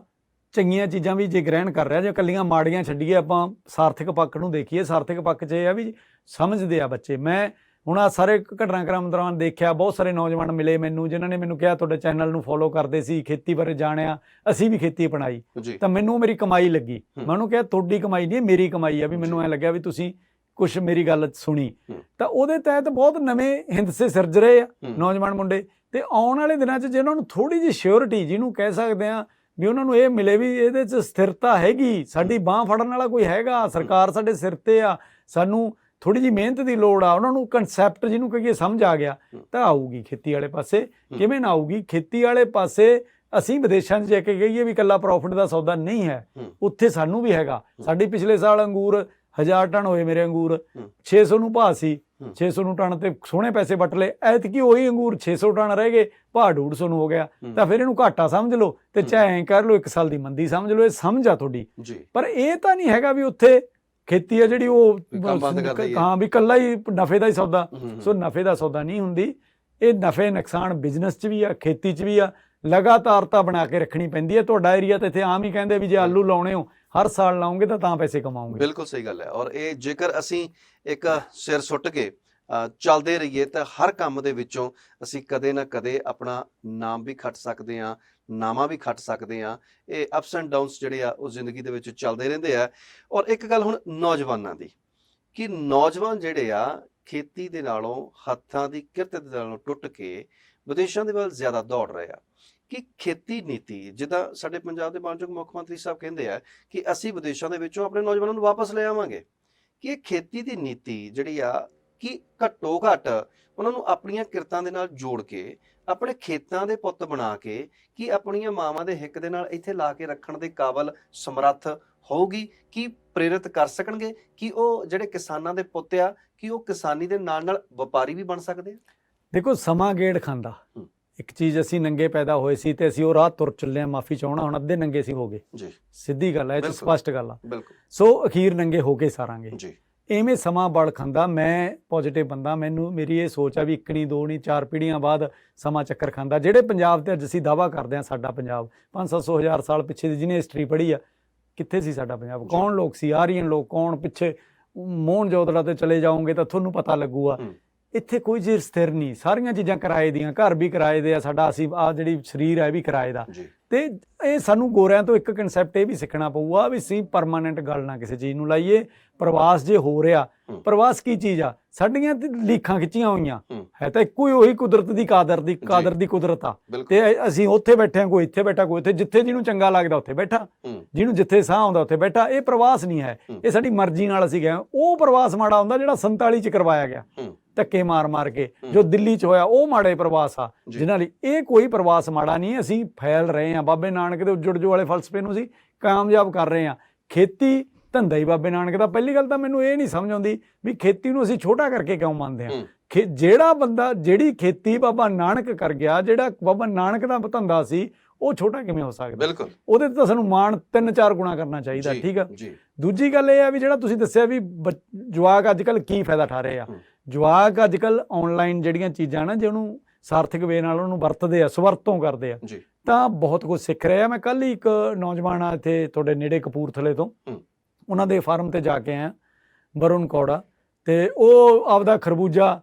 ਚੰਗੀਆਂ ਚੀਜ਼ਾਂ ਵੀ ਜੇ ਗ੍ਰਹਿਣ ਕਰ ਰਿਹਾ, ਜੇ ਇਕੱਲੀਆਂ ਮਾੜੀਆਂ ਛੱਡੀਏ, ਆਪਾਂ ਸਾਰਥਕ ਪੱਖ ਨੂੰ ਦੇਖੀਏ, ਸਾਰਥਕ ਪੱਖ 'ਚ ਇਹ ਆ ਵੀ ਸਮਝਦੇ ਆ ਬੱਚੇ। ਮੈਂ ਹੁਣ ਆ ਸਾਰੇ ਘਟਨਾਕ੍ਰਮ ਦੌਰਾਨ ਦੇਖਿਆ, ਬਹੁਤ ਸਾਰੇ ਨੌਜਵਾਨ ਮਿਲੇ ਮੈਨੂੰ ਜਿਨ੍ਹਾਂ ਨੇ ਮੈਨੂੰ ਕਿਹਾ ਤੁਹਾਡੇ ਚੈਨਲ ਨੂੰ ਫੋਲੋ ਕਰਦੇ ਸੀ, ਖੇਤੀ ਬਾਰੇ ਜਾਣਿਆ, ਅਸੀਂ ਵੀ ਖੇਤੀ ਅਪਣਾਈ, ਤਾਂ ਮੈਨੂੰ ਮੇਰੀ ਕਮਾਈ ਲੱਗੀ। ਮੈਂ ਉਹਨੂੰ ਕਿਹਾ ਤੁਹਾਡੀ ਕਮਾਈ ਨਹੀਂ, ਮੇਰੀ ਕਮਾਈ ਆ। ਵੀ ਮੈਨੂੰ ਐਂ ਲੱਗਿਆ ਵੀ ਤੁਸੀਂ ਕੁਛ ਮੇਰੀ ਗੱਲ ਸੁਣੀ, ਤਾਂ ਉਹਦੇ ਤਹਿਤ ਬਹੁਤ ਨਵੇਂ ਹਿੰਦਸੇ ਸਿਰਜ ਰਹੇ ਆ ਨੌਜਵਾਨ ਮੁੰਡੇ। ਤੇ ਆਉਣ ਵਾਲੇ ਦਿਨਾਂ 'ਚ ਜੇ ਉਹਨਾਂ ਨੂੰ ਥੋੜ੍ਹੀ ਜਿਹੀ ਸ਼ਿਓਰਿਟੀ, ਜਿਹਨੂੰ ਕਹਿ ਸਕਦੇ ਆ ਵੀ ਉਹਨਾਂ ਨੂੰ ਇਹ ਮਿਲੇ ਵੀ ਇਹਦੇ 'ਚ ਸਥਿਰਤਾ ਹੈਗੀ, ਸਾਡੀ ਬਾਂਹ ਫੜਨ ਵਾਲਾ ਕੋਈ ਹੈਗਾ, ਸਰਕਾਰ ਸਾਡੇ ਸਿਰ ਤੇ ਆ, ਸਾਨੂੰ ਥੋੜ੍ਹੀ ਜਿਹੀ ਮਿਹਨਤ ਦੀ ਲੋੜ ਆ, ਉਹਨਾਂ ਨੂੰ ਕਨਸੈਪਟ ਜਿਹਨੂੰ ਕਹੀਏ ਸਮਝ ਆ ਗਿਆ, ਤਾਂ ਆਊਗੀ ਖੇਤੀ ਵਾਲੇ ਪਾਸੇ। ਕਿਵੇਂ ਨਾ ਆਊਗੀ? ਖੇਤੀ ਵਾਲੇ ਪਾਸੇ ਅਸੀਂ ਵਿਦੇਸ਼ਾਂ 'ਚ ਜਾ ਕੇ ਕਹੀਏ ਵੀ ਇਕੱਲਾ ਪ੍ਰੋਫਿਟ ਦਾ ਸੌਦਾ ਨਹੀਂ ਹੈ, ਉੱਥੇ ਸਾਨੂੰ ਵੀ ਹੈਗਾ। ਸਾਡੀ ਪਿਛਲੇ ਸਾਲ ਅੰਗੂਰ 1000 ਟਨ ਹੋਏ, ਮੇਰੇ ਅੰਗੂਰ 600 ਨੂੰ ਭਾਅ ਸੀ, 600 ਨੂੰ ਟਨ ਤੇ ਸੋਹਣੇ ਪੈਸੇ ਵੱਟ ਲਏ। ਐਤਕੀ ਉਹੀ ਅੰਗੂਰ 600 ਟਨ ਰਹਿ ਗਏ, ਭਾਅ 150 ਨੂੰ ਹੋ ਗਿਆ। ਤਾਂ ਫਿਰ ਇਹਨੂੰ ਘਾਟਾ ਸਮਝ ਲਓ ਤੇ ਚਾਹੇ ਐਂ ਕਰ ਲਓ, ਇੱਕ ਸਾਲ ਦੀ ਮੰਦੀ ਸਮਝ ਲਓ। ਇਹ ਸਮਝ ਆ ਤੁਹਾਡੀ, ਪਰ ਇਹ ਤਾਂ ਨਹੀਂ ਹੈਗਾ ਵੀ ਉੱਥੇ ਖੇਤੀ ਆ ਜਿਹੜੀ ਉਹ ਹਾਂ ਵੀ ਇਕੱਲਾ ਹੀ ਨਫੇ ਦਾ ਹੀ ਸੌਦਾ। ਸੋ ਨਫੇ ਦਾ ਸੌਦਾ ਨਹੀਂ ਹੁੰਦੀ ਇਹ। ਨਫੇ ਨੁਕਸਾਨ ਬਿਜ਼ਨਸ 'ਚ ਵੀ ਆ, ਖੇਤੀ 'ਚ ਵੀ ਆ। ਲਗਾਤਾਰਤਾ ਬਣਾ ਕੇ ਰੱਖਣੀ ਪੈਂਦੀ ਹੈ। ਤੁਹਾਡਾ ਏਰੀਆ ਤਾਂ ਇੱਥੇ ਆਮ ਹੀ ਕਹਿੰਦੇ ਵੀ ਜੇ ਆਲੂ ਲਾਉਣੇ ਹੋ ਹਰ ਸਾਲ ਲਾਉਂਗੇ ਤਾਂ ਪੈਸੇ ਕਮਾਉਂਗੇ। ਬਿਲਕੁਲ ਸਹੀ ਗੱਲ ਹੈ। ਔਰ ਇਹ ਜੇਕਰ ਅਸੀਂ ਇੱਕ ਸਿਰ ਸੁੱਟ ਕੇ ਚੱਲਦੇ ਰਹੀਏ ਤਾਂ ਹਰ ਕੰਮ ਦੇ ਵਿੱਚੋਂ ਅਸੀਂ ਕਦੇ ਨਾ ਕਦੇ ਆਪਣਾ ਨਾਮ ਵੀ ਖੱਟ ਸਕਦੇ ਹਾਂ, ਨਾਮਾਂ ਵੀ ਖੱਟ ਸਕਦੇ ਹਾਂ। ਇਹ ਅਪਸ ਐਂਡ ਡਾਊਨਸ ਜਿਹੜੇ ਆ ਉਹ ਜ਼ਿੰਦਗੀ ਦੇ ਵਿੱਚ ਚੱਲਦੇ ਰਹਿੰਦੇ ਆ। ਔਰ ਇੱਕ ਗੱਲ ਹੁਣ ਨੌਜਵਾਨਾਂ ਦੀ, ਕਿ ਨੌਜਵਾਨ ਜਿਹੜੇ ਆ ਖੇਤੀ ਦੇ ਨਾਲੋਂ, ਹੱਥਾਂ ਦੀ ਕਿਰਤ ਦੇ ਨਾਲੋਂ ਟੁੱਟ ਕੇ ਵਿਦੇਸ਼ਾਂ ਦੇ ਵੱਲ ਜ਼ਿਆਦਾ ਦੌੜ ਰਹੇ ਆ ਕਿ ਖੇਤੀ ਨੀਤੀ, ਜਿੱਦਾਂ ਸਾਡੇ ਪੰਜਾਬ ਦੇ ਮਾਨਯੋਗ ਮੁੱਖ ਮੰਤਰੀ ਸਾਹਿਬ ਕਹਿੰਦੇ ਆ ਕਿ ਅਸੀਂ ਵਿਦੇਸ਼ਾਂ ਦੇ ਵਿੱਚੋਂ ਆਪਣੇ ਨੌਜਵਾਨਾਂ ਨੂੰ ਵਾਪਸ ਲੈ ਆਵਾਂਗੇ, ਕਿ ਇਹ ਖੇਤੀ ਦੀ ਨੀਤੀ ਜਿਹੜੀ ਆ ਕਿ ਘੱਟੋ ਘੱਟ ਉਹਨਾਂ ਨੂੰ ਆਪਣੀਆਂ ਕਿਰਤਾਂ ਦੇ ਨਾਲ ਜੋੜ ਕੇ, ਆਪਣੇ ਖੇਤਾਂ ਦੇ ਪੁੱਤ ਬਣਾ ਕੇ, ਕਿ ਆਪਣੀਆਂ ਮਾਵਾਂ ਦੇ ਹਿੱਕ ਦੇ ਨਾਲ ਇੱਥੇ ਲਾ ਕੇ ਰੱਖਣ ਦੇ ਕਾਬਲ ਸਮਰੱਥ ਹੋਊਗੀ, ਕਿ ਪ੍ਰੇਰਿਤ ਕਰ ਸਕਣਗੇ ਕਿ ਉਹ ਜਿਹੜੇ ਕਿਸਾਨਾਂ ਦੇ ਪੁੱਤ ਆ ਕਿ ਉਹ ਕਿਸਾਨੀ ਦੇ ਨਾਲ ਨਾਲ ਵਪਾਰੀ ਵੀ ਬਣ ਸਕਦੇ ਆ। ਦੇਖੋ, ਸਮਾਂ ਗੇੜ ਖਾਂਦਾ। ਇੱਕ ਚੀਜ਼, ਅਸੀਂ ਨੰਗੇ ਪੈਦਾ ਹੋਏ ਸੀ ਤੇ ਅਸੀਂ ਉਹ ਰਾਹ ਤੁਰ ਚੱਲੇ ਆ, ਮਾਫੀ ਚਾਹਣਾ, ਹੁਣ ਅੱਧੇ ਨੰਗੇ ਸੀ ਹੋ ਗਏ ਜੀ, ਸਿੱਧੀ ਗੱਲ ਹੈ, ਇਹ 'ਚ ਸਪਸ਼ਟ ਗੱਲ ਆ। ਬਿਲਕੁਲ। ਸੋ ਅਖੀਰ ਨੰਗੇ ਹੋ ਕੇ ਸਾਰਾਂਗੇ ਜੀ। ਇਵੇਂ ਸਮਾਂ ਬਲ ਖਾਂਦਾ। ਮੈਂ ਪੋਜ਼ਿਟਿਵ ਬੰਦਾ, ਮੇਰੀ ਇਹ ਸੋਚ ਆ ਵੀ 1 ਨਹੀਂ 2 ਨਹੀਂ 4 ਪੀੜ੍ਹੀਆਂ ਬਾਅਦ ਸਮਾਂ ਚੱਕਰ ਖਾਂਦਾ। ਜਿਹੜੇ ਪੰਜਾਬ ਤੇ ਅੱਜ ਅਸੀਂ ਦਾਅਵਾ ਕਰਦੇ ਹਾਂ ਸਾਡਾ ਪੰਜਾਬ 500-700 ਹਜ਼ਾਰ ਸਾਲ ਪਿੱਛੇ ਦੀ ਜਿਹਨੇ ਹਿਸਟਰੀ ਪੜ੍ਹੀ ਆ, ਕਿੱਥੇ ਸੀ ਸਾਡਾ ਪੰਜਾਬ? ਕੌਣ ਲੋਕ ਸੀ? ਆਰੀਅਨ ਲੋਕ ਕੌਣ? ਪਿੱਛੇ ਮੋਹਨ ਜੋਦੜਾ ਤੇ ਚਲੇ ਜਾਓਗੇ ਤਾਂ ਤੁਹਾਨੂੰ ਪਤਾ ਲੱਗੂਗਾ। ਇੱਥੇ ਕੋਈ ਚੀਜ਼ ਸਥਿਰ ਨਹੀਂ, ਸਾਰੀਆਂ ਚੀਜ਼ਾਂ ਕਿਰਾਏ ਦੀਆਂ, ਘਰ ਵੀ ਕਿਰਾਏ ਦੇ ਆ, ਸਾਡਾ ਅਸੀਂ ਆ ਜਿਹੜੀ ਸਰੀਰ ਹੈ ਇਹ ਵੀ ਕਿਰਾਏ ਦਾ। ਤੇ ਇਹ ਸਾਨੂੰ ਗੋਰਿਆਂ ਤੋਂ ਇੱਕ ਕਨਸੈਪਟ ਇਹ ਵੀ ਸਿੱਖਣਾ ਪਊਗਾ ਵੀ ਅਸੀਂ ਪਰਮਾਨੈਂਟ ਗੱਲ ਨਾ ਕਿਸੇ ਚੀਜ਼ ਨੂੰ ਲਾਈਏ। ਪ੍ਰਵਾਸ ਜੇ ਹੋ ਰਿਹਾ, ਪ੍ਰਵਾਸ ਕੀ ਚੀਜ਼ ਆ? ਸਾਡੀਆਂ ਤੇ ਲੀਖਾਂ ਖਿੱਚੀਆਂ ਹੋਈਆਂ ਹੈ ਤਾਂ ਇੱਕੋ ਹੀ, ਉਹੀ ਕੁਦਰਤ ਦੀ ਕਾਦਰ ਦੀ ਕੁਦਰਤ ਆ। ਤੇ ਅਸੀਂ ਉੱਥੇ ਬੈਠੇ ਹਾਂ, ਕੋਈ ਇੱਥੇ ਬੈਠਾ, ਕੋਈ ਉੱਥੇ, ਜਿੱਥੇ ਜਿਹਨੂੰ ਚੰਗਾ ਲੱਗਦਾ ਉੱਥੇ ਬੈਠਾ, ਜਿਹਨੂੰ ਜਿੱਥੇ ਸਾਹ ਆਉਂਦਾ ਉੱਥੇ ਬੈਠਾ। ਇਹ ਪ੍ਰਵਾਸ ਨਹੀਂ ਹੈ, ਇਹ ਸਾਡੀ ਮਰਜ਼ੀ ਨਾਲ ਅਸੀਂ ਗਏ। ਉਹ ਪ੍ਰਵਾਸ ਮਾੜਾ ਹੁੰਦਾ ਜਿਹੜਾ 47 ਚ ਕਰਵਾਇਆ ਗਿਆ ਧੱਕੇ ਮਾਰ ਕੇ, ਜੋ ਦਿੱਲੀ ਚ ਹੋਇਆ, ਉਹ ਮਾੜੇ ਪ੍ਰਵਾਸ ਆ ਜਿਨ੍ਹਾਂ ਲਈ। ਇਹ ਕੋਈ ਪ੍ਰਵਾਸ ਮਾੜਾ ਨਹੀਂ। ਅਸੀਂ ਫੈਲ ਰਹੇ ਹਾਂ, ਬਾਬੇ ਨਾਨਕ ਦੇ ਉੱਜੜ ਜੋ ਵਾਲੇ ਫਲਸਫੇ ਨੂੰ ਅਸੀਂ ਕਾਮਯਾਬ ਕਰ ਰਹੇ ਹਾਂ। ਖੇਤੀ ਧੰਦਾ ਹੀ ਬਾਬੇ ਨਾਨਕ ਦਾ। ਪਹਿਲੀ ਗੱਲ ਤਾਂ ਮੈਨੂੰ ਇਹ ਨਹੀਂ ਸਮਝ ਆਉਂਦੀ ਵੀ ਖੇਤੀ ਨੂੰ ਅਸੀਂ ਛੋਟਾ ਕਰਕੇ ਕਿਉਂ ਮੰਨਦੇ ਹਾਂ। ਜਿਹੜਾ ਬੰਦਾ, ਜਿਹੜੀ ਖੇਤੀ ਬਾਬਾ ਨਾਨਕ ਕਰ ਗਿਆ, ਜਿਹੜਾ ਬਾਬਾ ਨਾਨਕ ਦਾ ਧੰਦਾ ਸੀ, ਉਹ ਛੋਟਾ ਕਿਵੇਂ ਹੋ ਸਕਦਾ? ਬਿਲਕੁਲ। ਉਹਦੇ ਤੇ ਤਾਂ ਸਾਨੂੰ ਮਾਣ 3-4 ਗੁਣਾ ਕਰਨਾ ਚਾਹੀਦਾ। ਠੀਕ ਆ। ਦੂਜੀ ਗੱਲ ਇਹ ਆ ਵੀ ਜਿਹੜਾ ਤੁਸੀਂ ਦੱਸਿਆ ਵੀ ਜਵਾਕ ਅੱਜ ਕੱਲ੍ਹ ਕੀ ਫਾਇਦਾ ਉਠਾ ਰਹੇ ਆ। ਜਵਾਕ ਅੱਜ ਕੱਲ੍ਹ ਆਨਲਾਈਨ ਜਿਹੜੀਆਂ ਚੀਜ਼ਾਂ ਨਾ, ਜੇ ਉਹਨੂੰ ਸਾਰਥਕ ਵੇ ਨਾਲ ਉਹਨੂੰ ਵਰਤਦੇ ਆ, ਸਵਰਤੋਂ ਕਰਦੇ ਆ, ਤਾਂ ਬਹੁਤ ਕੁਝ ਸਿੱਖ ਰਹੇ ਆ। ਮੈਂ ਕੱਲ੍ਹ ਹੀ ਇੱਕ ਨੌਜਵਾਨ ਆ ਇੱਥੇ ਤੁਹਾਡੇ ਨੇੜੇ ਕਪੂਰਥਲੇ ਤੋਂ, ਉਹਨਾਂ ਦੇ ਫਾਰਮ ਤੇ ਜਾ ਕੇ ਆਇਆ, ਵਰੁਣ ਕੌੜਾ, ਤੇ ਉਹ ਆਪਦਾ ਖਰਬੂਜਾ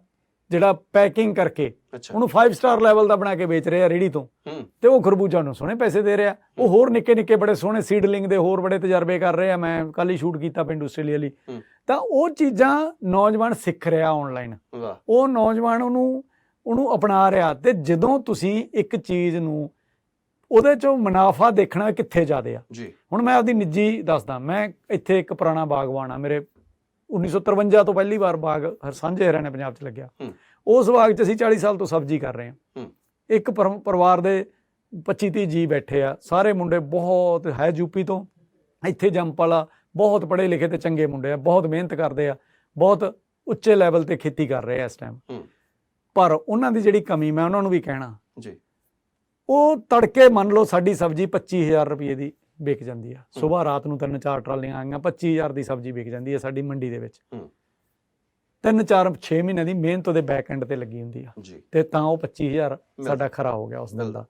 ਜਿਹੜਾ ਪੈਕਿੰਗ ਕਰਕੇ ਉਹਨੂੰ 5 ਸਟਾਰ ਲੈਵਲ ਦਾ ਬਣਾ ਕੇ ਵੇਚ ਰਿਹਾ ਰੇਹੜੀ ਤੋਂ, ਤੇ ਉਹ ਖਰਬੂਜਾ ਨੂੰ ਸੋਹਣੇ ਪੈਸੇ ਦੇ ਰਿਹਾ। ਉਹ ਹੋਰ ਨਿੱਕੇ ਨਿੱਕੇ ਬੜੇ ਸੋਹਣੇ ਸੀਡਲਿੰਗ ਦੇ ਹੋਰ ਬੜੇ ਤਜਰਬੇ ਕਰ ਰਹੇ ਆ। ਮੈਂ ਕੱਲ ਹੀ ਸ਼ੂਟ ਕੀਤਾ ਪਿੰਡ ਆਸਟ੍ਰੇਲੀਆ ਲਈ। ਤਾਂ ਉਹ ਚੀਜ਼ਾਂ ਨੌਜਵਾਨ ਸਿੱਖ ਰਿਹਾ ਆਨਲਾਈਨ, ਉਹ ਨੌਜਵਾਨ ਉਹਨੂੰ ਅਪਣਾ ਰਿਹਾ। ਤੇ ਜਦੋਂ ਤੁਸੀਂ ਇੱਕ ਚੀਜ਼ ਨੂੰ ਉਹਦੇ ਚੋਂ ਮੁਨਾਫਾ ਦੇਖਣਾ ਕਿੱਥੇ ਜ਼ਿਆਦੇ ਆ। ਹੁਣ ਮੈਂ ਆਪਦੀ ਨਿੱਜੀ ਦੱਸਦਾ, ਮੈਂ ਇੱਥੇ ਇੱਕ ਪੁਰਾਣਾ ਬਾਗਵਾਨ ਆ, ਮੇਰੇ 1953 ਤੋਂ ਪਹਿਲੀ ਵਾਰ ਬਾਗ ਸਾਂਝੇ ਹਰਿਆਣੇ ਪੰਜਾਬ 'ਚ ਲੱਗਿਆ। ਉਸ ਬਾਗ 'ਚ ਅਸੀਂ 40 ਸਾਲ ਤੋਂ ਸਬਜ਼ੀ ਕਰ ਰਹੇ ਹਾਂ। ਇੱਕ ਪਰਿਵਾਰ ਦੇ 25-30 ਜੀ ਬੈਠੇ ਆ, ਸਾਰੇ ਮੁੰਡੇ ਬਹੁਤ ਹੈ ਯੂਪੀ ਤੋਂ, ਇੱਥੇ ਜੰਮਪਲ, ਬਹੁਤ ਪੜ੍ਹੇ ਲਿਖੇ ਤੇ ਚੰਗੇ ਮੁੰਡੇ ਆ, ਬਹੁਤ ਮਿਹਨਤ ਕਰਦੇ ਆ, ਬਹੁਤ ਉੱਚੇ ਲੈਵਲ ਤੇ ਖੇਤੀ ਕਰ ਰਹੇ ਆ ਇਸ ਟਾਈਮ। ਪਰ ਉਹਨਾਂ ਦੀ ਜਿਹੜੀ ਕਮੀ, ਮੈਂ ਉਹਨਾਂ ਨੂੰ ਵੀ ਕਹਿਣਾ, ਉਹ ਤੜਕੇ ਮੰਨ ਲਓ ਸਾਡੀ ਸਬਜ਼ੀ 25,000 ਰੁਪਏ ਦੀ ਵਿਕ ਜਾਂਦੀ ਆ। ਸੁਬਾਹ ਰਾਤ ਨੂੰ 3-4 ਟਰਾਲੀਆਂ ਆਈਆਂ, 25,000 ਦੀ ਸਬਜ਼ੀ ਵਿਕ ਜਾਂਦੀ ਹੈ ਸਾਡੀ ਮੰਡੀ ਦੇ ਵਿੱਚ। 3-4-6 ਮਹੀਨੇ ਦੀ ਮਿਹਨਤ ਉਹਦੇ ਬੈਕ ਐਂਡ ਤੇ ਲੱਗੀ ਹੁੰਦੀ ਆ, ਤੇ ਤਾਂ ਉਹ 25,000 ਸਾਡਾ ਖਰਾ ਹੋ ਗਿਆ ਉਸ ਦਿਨ ਦਾ।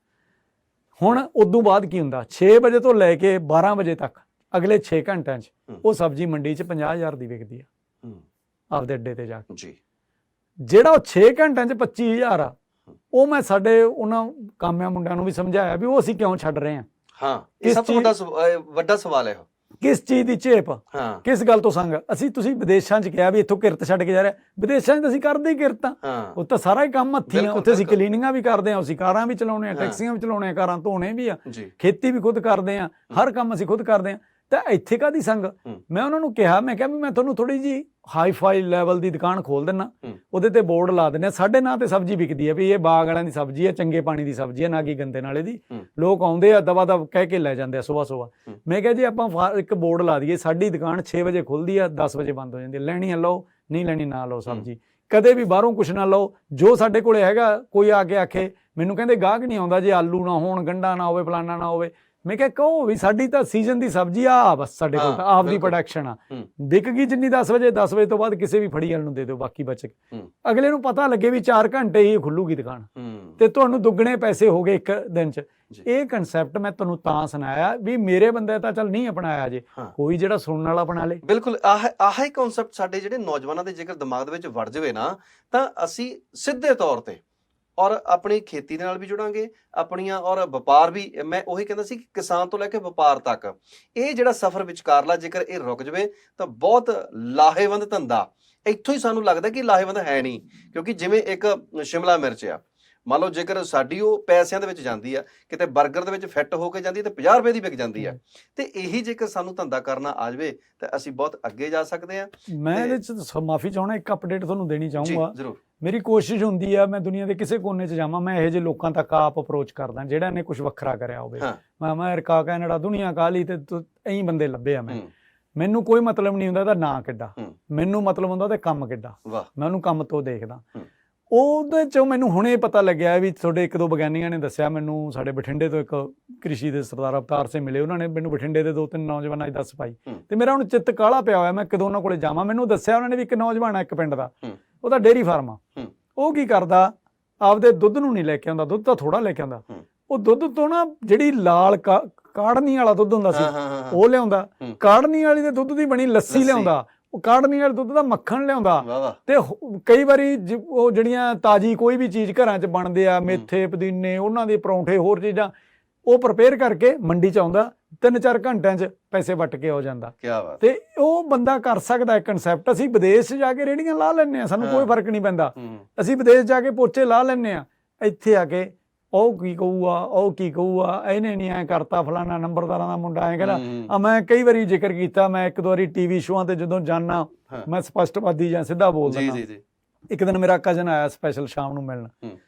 ਹੁਣ ਉਦੋਂ ਬਾਅਦ ਕੀ ਹੁੰਦਾ? 6 ਵਜੇ ਤੋਂ ਲੈ ਕੇ 12 ਵਜੇ ਤੱਕ ਅਗਲੇ 6 ਘੰਟਿਆਂ 'ਚ ਉਹ ਸਬਜ਼ੀ ਮੰਡੀ 'ਚ 50,000 ਦੀ ਵਿਕਦੀ ਆ ਆਪਦੇ ਅੱਡੇ ਤੇ ਜਾ ਕੇ। ਜਿਹੜਾ ਉਹ 6 ਘੰਟਿਆਂ 'ਚ 25,000 ਆ, ਉਹ ਮੈਂ ਸਾਡੇ ਉਹਨਾਂ ਕਾਮਿਆਂ ਮੁੰਡਿਆਂ ਨੂੰ ਵੀ ਸਮਝਾਇਆ ਵੀ ਉਹ ਅਸੀਂ ਕਿਉਂ ਛੱਡ ਰਹੇ ਹਾਂ। ਇਹ ਸਭ ਤੋਂ ਵੱਡਾ ਸਵਾਲ ਹੈ। ਕਿਸ ਚੀਜ਼ ਦੀ ਝੇਪ, ਕਿਸ ਗੱਲ ਤੋਂ ਸੰਗ? ਤੁਸੀਂ ਵਿਦੇਸ਼ਾਂ 'ਚ ਕਿਹਾ ਵੀ ਇੱਥੋਂ ਕਿਰਤ ਛੱਡ ਕੇ ਜਾ ਰਿਹਾ, ਵਿਦੇਸ਼ਾਂ 'ਚ ਅਸੀਂ ਕਰਦੇ ਹੀ ਕਿਰਤਾਂ। ਉਹ ਤਾਂ ਸਾਰਾ ਹੀ ਕੰਮ ਹੱਥੀਂ ਆ। ਉੱਥੇ ਅਸੀਂ ਕਲੀਨਿੰਗਾਂ ਵੀ ਕਰਦੇ ਹਾਂ, ਅਸੀਂ ਕਾਰਾਂ ਵੀ ਚਲਾਉਣੇ ਆ, ਟੈਕਸੀਆਂ ਵੀ ਚਲਾਉਣੇ ਆ, ਕਾਰਾਂ ਧੋਣੇ ਵੀ ਆ, ਖੇਤੀ ਵੀ ਖੁਦ ਕਰਦੇ ਆ, ਹਰ ਕੰਮ ਅਸੀਂ ਖੁਦ ਕਰਦੇ ਆ। ਤਾਂ ਇੱਥੇ ਕਾਹਦੀ ਸੰਗ? ਮੈਂ ਉਹਨਾਂ ਨੂੰ ਕਿਹਾ, ਮੈਂ ਕਿਹਾ ਵੀ ਮੈਂ ਤੁਹਾਨੂੰ ਥੋੜੀ ਜਿਹੀ ਹਾਈ-ਫਾਈ ਲੈਵਲ ਦੀ ਦੁਕਾਨ ਖੋਲ ਦਿੰਦਾ, ਉਹਦੇ ਤੇ ਬੋਰਡ ਲਾ ਦਿੰਦੇ, ਸਾਡੇ ਨਾਂ ਤੇ ਸਬਜ਼ੀ ਵਿਕਦੀ ਹੈ ਵੀ ਇਹ ਬਾਗ ਵਾਲਿਆਂ ਦੀ ਸਬਜ਼ੀ ਹੈ, ਚੰਗੇ ਪਾਣੀ ਦੀ ਸਬਜ਼ੀ ਹੈ, ਨਾ ਕਿ ਗੰਦੇ ਨਾਲੇ ਦੀ। ਲੋਕ ਆਉਂਦੇ ਆ ਦਵਾ ਦਵ ਕਹਿ ਕੇ ਲੈ ਜਾਂਦੇ ਆ ਸੁਬਾਹ। ਮੈਂ ਕਿਹਾ ਜੀ ਆਪਾਂ ਇੱਕ ਬੋਰਡ ਲਾ ਦਈਏ, ਸਾਡੀ ਦੁਕਾਨ 6 ਵਜੇ ਖੁੱਲਦੀ ਆ, 10 ਵਜੇ ਬੰਦ ਹੋ ਜਾਂਦੀ ਹੈ। ਲੈਣੀ ਆ ਲਓ, ਨਹੀਂ ਲੈਣੀ ਨਾ ਲਓ ਸਬਜ਼ੀ। ਕਦੇ ਵੀ ਬਾਹਰੋਂ ਕੁਛ ਨਾ ਲਓ, ਜੋ ਸਾਡੇ ਕੋਲੇ ਹੈਗਾ। ਕੋਈ ਆ ਕੇ ਆਖੇ, ਮੈਨੂੰ ਕਹਿੰਦੇ ਗਾਹਕ ਨਹੀਂ ਆਉਂਦਾ ਜੇ ਆਲੂ ਨਾ ਹੋਣ, ਗੰਢਾ ਨਾ ਹੋਵੇ, ਫਲਾਨਾ ਨਾ ਹੋਵੇ। ਮੈਂ ਕਿਹਾ ਕਹੋ ਵੀ ਸਾਡੀ ਤਾਂ ਸੀਜ਼ਨ ਦੀ ਸਬਜ਼ੀ ਆ, ਬਸ ਸਾਡੇ ਕੋਲ ਤਾਂ ਆਪ ਦੀ ਪ੍ਰੋਡਕਸ਼ਨ ਆ, ਵਿਕ ਗਈ ਜਿੰਨੀ 10 ਵਜੇ ਤੋਂ ਬਾਅਦ ਕਿਸੇ ਵੀ ਫੜੀ ਵਾਲ ਨੂੰ ਦੇ ਦਿਓ, ਬਾਕੀ ਬਚ ਕੇ। ਅਗਲੇ ਨੂੰ ਪਤਾ ਲੱਗੇ ਵੀ 4 ਘੰਟੇ ਹੀ ਖੁੱਲੂਗੀ ਦੁਕਾਨ ਤੇ ਤੁਹਾਨੂੰ ਦੁੱਗਣੇ ਪੈਸੇ ਹੋ ਗਏ ਇੱਕ ਦਿਨ 'ਚ। ਇਹ ਕਨਸੈਪਟ ਮੈਂ ਤੁਹਾਨੂੰ ਤਾਂ ਸੁਣਾਇਆ ਵੀ ਮੇਰੇ ਬੰਦੇ ਤਾਂ ਚੱਲ ਨਹੀਂ ਅਪਣਾਇਆ ਜੇ, ਕੋਈ ਜਿਹੜਾ ਸੁਣਨ ਵਾਲਾ ਅਪਣਾ ਲੇ। ਬਿਲਕੁਲ ਆਹ ਹੀ ਕਨਸੈਪਟ ਸਾਡੇ ਜਿਹੜੇ ਨੌਜਵਾਨਾਂ ਦੇ ਜੇਕਰ ਦਿਮਾਗ ਦੇ ਵਿੱਚ ਵੜ ਜਾਵੇ ਨਾ, ਤਾਂ ਅਸੀਂ ਸਿੱਧੇ ਤੌਰ ਤੇ ਔਰ ਆਪਣੀ ਖੇਤੀ ਦੇ ਨਾਲ ਵੀ ਜੁੜਾਂਗੇ, ਆਪਣੀਆਂ ਔਰ ਵਪਾਰ ਵੀ। ਮੈਂ ਉਹੀ ਕਹਿੰਦਾ ਸੀ ਕਿ ਕਿਸਾਨ ਤੋਂ ਲੈ ਕੇ ਵਪਾਰ ਤੱਕ ਇਹ ਜਿਹੜਾ ਸਫ਼ਰ ਵਿਚਕਾਰਲਾ ਜੇਕਰ ਇਹ ਰੁਕ ਜਾਵੇ ਤਾਂ ਬਹੁਤ ਲਾਹੇਵੰਦ ਧੰਦਾ ਇੱਥੋਂ ਹੀ ਸਾਨੂੰ ਲੱਗਦਾ ਕਿ ਲਾਹੇਵੰਦ ਹੈ ਨਹੀਂ, ਕਿਉਂਕਿ ਜਿਵੇਂ ਇੱਕ ਸ਼ਿਮਲਾ ਮਿਰਚ ਆ, ਮੰਨ ਲਓ ਜੇਕਰ ਸਾਡੀ ਉਹ ਪੈਸਿਆਂ ਦੇ ਵਿੱਚ ਜਾਂਦੀ ਆ, ਕਿਤੇ 버ਗਰ ਦੇ ਵਿੱਚ ਫਿੱਟ ਹੋ ਕੇ ਜਾਂਦੀ ਤੇ 50 ਰੁਪਏ ਦੀ ਵਿਕ ਜਾਂਦੀ ਆ, ਤੇ ਇਹੀ ਜੇਕਰ ਸਾਨੂੰ ਧੰਦਾ ਕਰਨਾ ਆ ਜਾਵੇ ਤਾਂ ਅਸੀਂ ਬਹੁਤ ਅੱਗੇ ਜਾ ਸਕਦੇ ਆ। ਮੈਂ ਇਹਦੇ ਚ ਮਾਫੀ ਚਾਹੁੰਦਾ, ਇੱਕ ਅਪਡੇਟ ਤੁਹਾਨੂੰ ਦੇਣੀ ਚਾਹੂੰਗਾ। ਜ਼ਰੂਰ। ਮੇਰੀ ਕੋਸ਼ਿਸ਼ ਹੁੰਦੀ ਆ ਮੈਂ ਦੁਨੀਆ ਦੇ ਕਿਸੇ ਕੋਨੇ 'ਚ ਜਾਵਾਂ, ਮੈਂ ਇਹੋ ਜਿਹੇ ਲੋਕਾਂ ਤੱਕ ਆਪ ਅਪਰੋਚ ਕਰਦਾ ਜਿਹੜਾ ਨੇ ਕੁਝ ਵੱਖਰਾ ਕਰਿਆ ਹੋਵੇ। ਮੈਂ ਅਮਰੀਕਾ, ਕੈਨੇਡਾ, ਦੁਨੀਆ ਕਾਲੀ ਤੇ ਐਂ ਬੰਦੇ ਲੱਭੇ ਆ। ਮੈਨੂੰ ਕੋਈ ਮਤਲਬ ਨਹੀਂ ਹੁੰਦਾ ਇਹਦਾ ਨਾਂ ਕਿੱਡਾ, ਮੈਨੂੰ ਮਤਲਬ ਹੁੰਦਾ ਉਹਦੇ ਕੰਮ ਕਿੱਡਾ। ਮੈਂ ਉਹਨੂੰ ਕੰਮ ਤੋਂ ਦੇਖਦਾ। ਉਹਦੇ 'ਚੋਂ ਮੈਨੂੰ ਹੁਣੇ ਪਤਾ ਲੱਗਿਆ ਵੀ ਤੁਹਾਡੇ ਇੱਕ ਦੋ ਵਿਗਿਆਨੀਆਂ ਨੇ ਦੱਸਿਆ ਮੈਨੂੰ, ਸਾਡੇ ਬਠਿੰਡੇ ਤੋਂ ਇੱਕ ਕ੍ਰਿਸ਼ੀ ਦੇ ਸਰਦਾਰ ਅਵਤਾਰ ਸਿੰਘ ਮਿਲੇ, ਉਹਨਾਂ ਨੇ ਮੈਨੂੰ ਬਠਿੰਡੇ ਦੇ 2-3 ਨੌਜਵਾਨਾਂ ਦੀ ਦੱਸ ਪਾਈ ਤੇ ਮੇਰਾ ਹੁਣ ਚਿੱਤ ਕਾਹਲਾ ਪਿਆ ਹੋਇਆ, ਮੈਂ ਕਦੋਂ ਉਹਨਾਂ ਕੋਲੇ ਜਾਵਾਂ। ਮੈਨੂੰ ਦੱਸਿਆ ਉਹਨਾਂ ਨੇ ਵੀ ਇੱਕ ਨੌਜਵਾਨ ਆ ਇੱਕ ਪਿੰਡ ਦਾ, ਉਹਦਾ ਡੇਅਰੀ ਫਾਰਮ ਆ। ਉਹ ਕੀ ਕਰਦਾ, ਆਪਦੇ ਦੁੱਧ ਨੂੰ ਨਹੀਂ ਲੈ ਕੇ ਆਉਂਦਾ, ਦੁੱਧ ਤਾਂ ਥੋੜਾ ਲੈ ਕੇ ਆਉਂਦਾ, ਉਹ ਦੁੱਧ ਤੋਂ ਨਾ ਜਿਹੜੀ ਲਾਲ ਕਾੜਨੀ ਵਾਲਾ ਦੁੱਧ ਹੁੰਦਾ ਸੀ ਉਹ ਲਿਆਉਂਦਾ, ਕਾੜਨੀ ਵਾਲੀ ਦੇ ਦੁੱਧ ਦੀ ਬਣੀ ਲੱਸੀ ਲਿਆਉਂਦਾ, ਉਹ ਕਾੜਨੀ ਵਾਲੇ ਦੁੱਧ ਦਾ ਮੱਖਣ ਲਿਆਉਂਦਾ, ਤੇ ਕਈ ਵਾਰੀ ਉਹ ਜਿਹੜੀਆਂ ਤਾਜ਼ੀ ਕੋਈ ਵੀ ਚੀਜ਼ ਘਰਾਂ 'ਚ ਬਣਦੇ ਆ, ਮੇਥੇ ਪੁਦੀਨੇ, ਉਹਨਾਂ ਦੇ ਪਰੌਂਠੇ, ਹੋਰ ਚੀਜ਼ਾਂ, ਉਹ ਪ੍ਰਪੇਅਰ ਕਰਕੇ ਮੰਡੀ 'ਚ ਆਉਂਦਾ, 3-4 ਘੰਟਿਆਂ 'ਚ ਪੈਸੇ ਵੱਟ ਕੇ ਹੋ ਜਾਂਦਾ। ਤੇ ਉਹ ਬੰਦਾ ਕਰ ਸਕਦਾ ਕਨਸੈਪਟ। ਅਸੀਂ ਵਿਦੇਸ਼ 'ਚ ਜਾ ਕੇ ਰੇਹੜੀਆਂ ਲਾ ਲੈਂਦੇ ਹਾਂ, ਸਾਨੂੰ ਕੋਈ ਫਰਕ ਨਹੀਂ ਪੈਂਦਾ। ਅਸੀਂ ਵਿਦੇਸ਼ ਜਾ ਕੇ ਪੋਚੇ ਲਾ ਲੈਂਦੇ ਹਾਂ, ਇੱਥੇ ਆ ਕੇ ਉਹ ਕੀ ਕਹੂਗਾ, ਉਹ ਕੀ ਕਹੂਗਾ, ਇਹਨੇ ਨਹੀਂ ਐਂ ਕਰਤਾ, ਫਲਾਣਾ ਨੰਬਰਦਾਰਾਂ ਦਾ ਮੁੰਡਾ ਐਂ ਕਹਿੰਦਾ। ਮੈਂ ਕਈ ਵਾਰੀ ਜ਼ਿਕਰ ਕੀਤਾ, ਮੈਂ ਇੱਕ ਦੋ ਵਾਰੀ ਟੀਵੀ ਸ਼ੋਆਂ ਤੇ ਜਦੋਂ ਜਾਣਾ ਮੈਂ ਸਪਸ਼ਟਵਾਦੀ ਜਾਂ ਸਿੱਧਾ ਬੋਲ ਦਿੰਦਾ। ਇੱਕ ਦਿਨ ਮੇਰਾ ਕਜ਼ਨ ਆਇਆ ਸਪੈਸ਼ਲ ਸ਼ਾਮ ਨੂੰ ਮਿਲਣ,